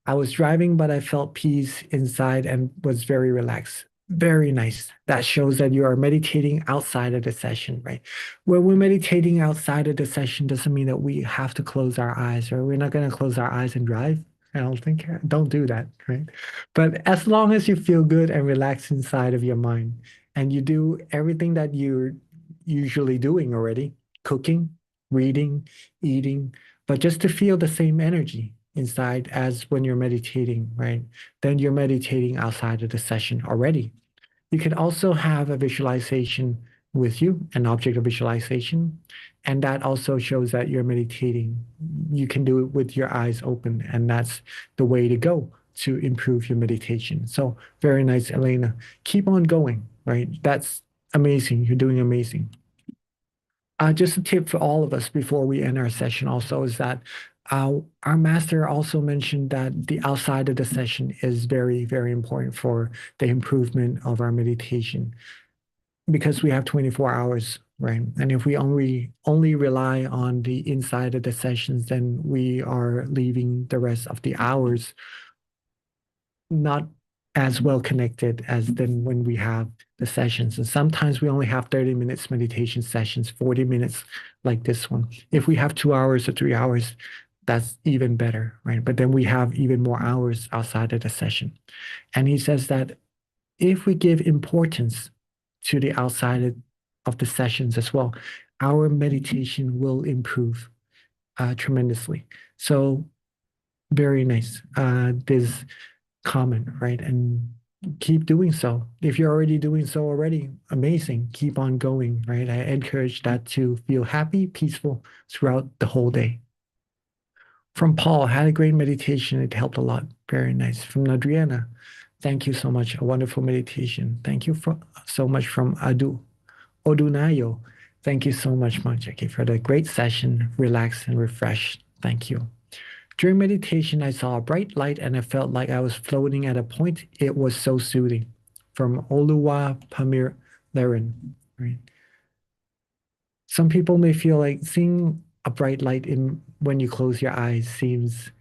I was driving, but I felt peace inside and was very relaxed. Very nice. That shows that you are meditating outside of the session, right? When we're meditating outside of the session doesn't mean that we have to close our eyes, or we're not going to close our eyes and drive. Don't do that, right? But as long as you feel good and relaxed inside of your mind, and you do everything that you're usually doing already, cooking, reading, eating, but just to feel the same energy inside as when you're meditating, right? Then you're meditating outside of the session already. You can also have a visualization with you, an object of visualization, and that also shows that you're meditating. You can do it with your eyes open, and that's the way to go to improve your meditation. So very nice, Elena. Keep on going, right? That's amazing. You're doing amazing. Just a tip for all of us before we end our session also is that our master also mentioned that the outside of the session is very, very important for the improvement of our meditation because we have 24 hours, right? And if we only rely on the inside of the sessions, then we are leaving the rest of the hours not as well connected as then when we have the sessions. And sometimes we only have 30 minutes meditation sessions, 40 minutes like this one. If we have 2 hours or 3 hours, that's even better, right? But then we have even more hours outside of the session. And he says that if we give importance to the outside of the sessions as well, our meditation will improve tremendously. So very nice. This common, right? And keep doing so. If you're already doing so already, amazing. Keep on going, right? I encourage that to feel happy, peaceful throughout the whole day. From Paul, had a great meditation. It helped a lot. Very nice. From Adriana, thank you so much. A wonderful meditation. Thank you so much from Odunayo. Thank you so much, Jackie, for the great session. Relax and refresh. Thank you. During meditation, I saw a bright light and I felt like I was floating at a point. It was so soothing. From Oluwa Pamir Laren. Right? Some people may feel like seeing a bright light in when you close your eyes seems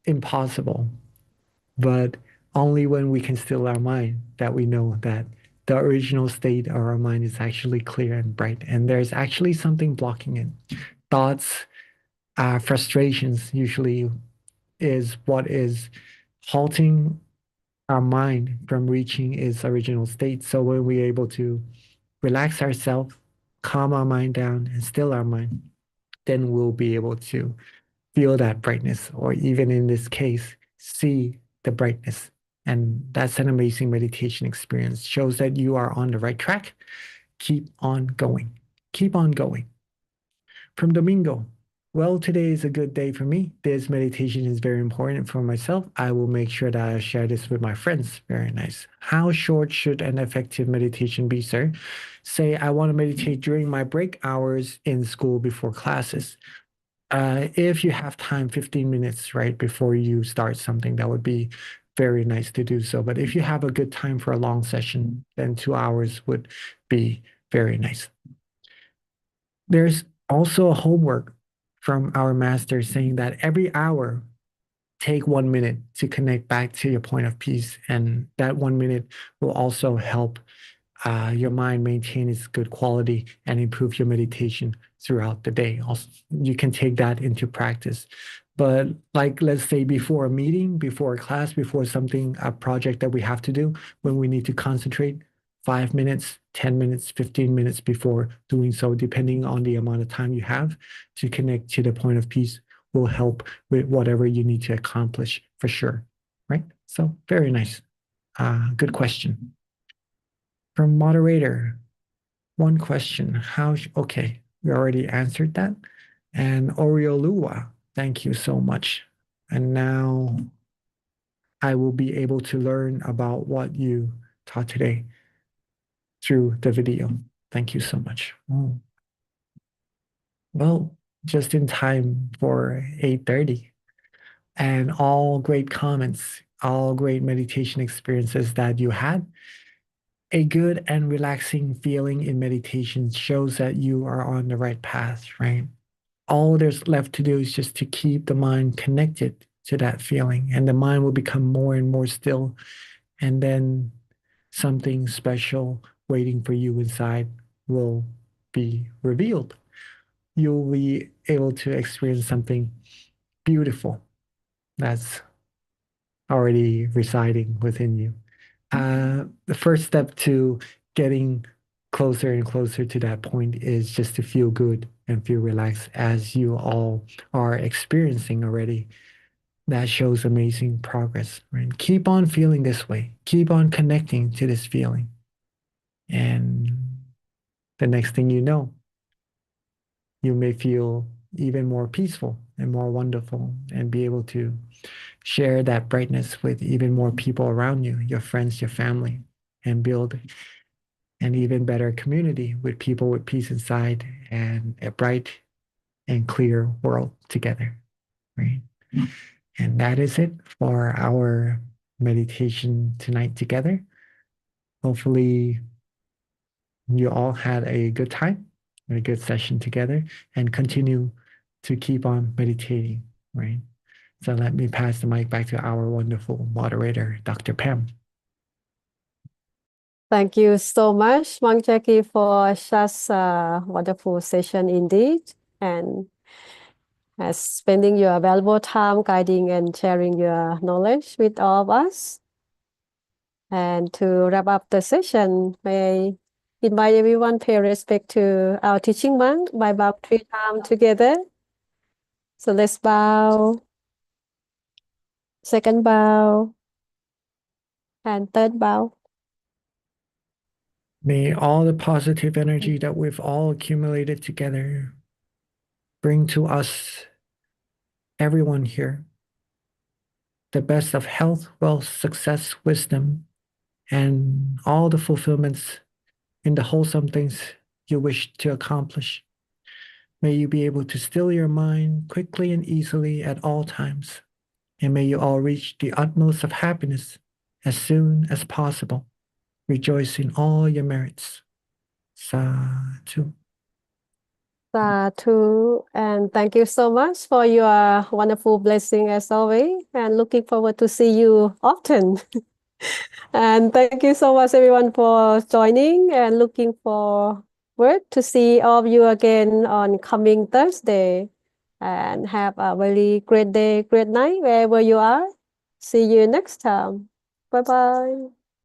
impossible, but only when we can still our mind that we know that the original state of our mind is actually clear and bright, and there's actually something blocking it. Thoughts, frustrations usually is what is halting our mind from reaching its original state. So when we're able to relax ourselves, calm our mind down, and still our mind, then we'll be able to feel that brightness, or even in this case, see the brightness. And that's an amazing meditation experience. Shows that you are on the right track. Keep on going. Keep on going. From Domingo, well, today is a good day for me. This meditation is very important for myself. I will make sure that I share this with my friends. Very nice. How short should an effective meditation be, sir? Say, I want to meditate during my break hours in school before classes. If you have time, 15 minutes right before you start something, that would be very nice to do so. But if you have a good time for a long session, then 2 hours would be very nice. There's also a homework from our master saying that every hour, take 1 minute to connect back to your point of peace. And that 1 minute will also help your mind maintain its good quality and improve your meditation throughout the day. Also, you can take that into practice. But like, let's say before a meeting, before a class, before something, a project that we have to do, when we need to concentrate, 5 minutes, 10 minutes, 15 minutes before doing so, depending on the amount of time you have to connect to the point of peace, will help with whatever you need to accomplish for sure. Right? So very nice. Good question. From moderator, one question. Okay, we already answered that. And Oriolua, thank you so much. And now I will be able to learn about what you taught today through the video. Thank you so much. Oh, well, just in time for 8:30. And all great comments, all great meditation experiences that you had. A good and relaxing feeling in meditation shows that you are on the right path, right? All there's left to do is just to keep the mind connected to that feeling, and the mind will become more and more still. And then something special waiting for you inside will be revealed. You'll be able to experience something beautiful that's already residing within you. The first step to getting closer and closer to that point is just to feel good and feel relaxed, as you all are experiencing already. That shows amazing progress, right? Keep on feeling this way. Keep on connecting to this feeling. And the next thing you know, you may feel even more peaceful and more wonderful, and be able to share that brightness with even more people around you, your friends, your family, and build an even better community with people with peace inside and a bright and clear world together, right? And that is it for our meditation tonight together. Hopefully, you all had a good time and a good session together, and continue to keep on meditating, right? So let me pass the mic back to our wonderful moderator, Dr. Pam. Thank you so much, Monk Jackie, for such a wonderful session indeed, and spending your valuable time guiding and sharing your knowledge with all of us. And to wrap up the session, may I invite everyone pay respect to our teaching monk by bowing 3 times together. So let's bow. Second bow and third bow. May all the positive energy that we've all accumulated together bring to us, everyone here, the best of health, wealth, success, wisdom, and all the fulfillments in the wholesome things you wish to accomplish. May you be able to still your mind quickly and easily at all times. And may you all reach the utmost of happiness as soon as possible. Rejoice in all your merits. Sadhu. Sadhu, and thank you so much for your wonderful blessing as always, and looking forward to see you often. And thank you so much everyone for joining, and looking forward to see all of you again on coming Thursday. And have a very great day, great night wherever you are. See you next time. Bye bye.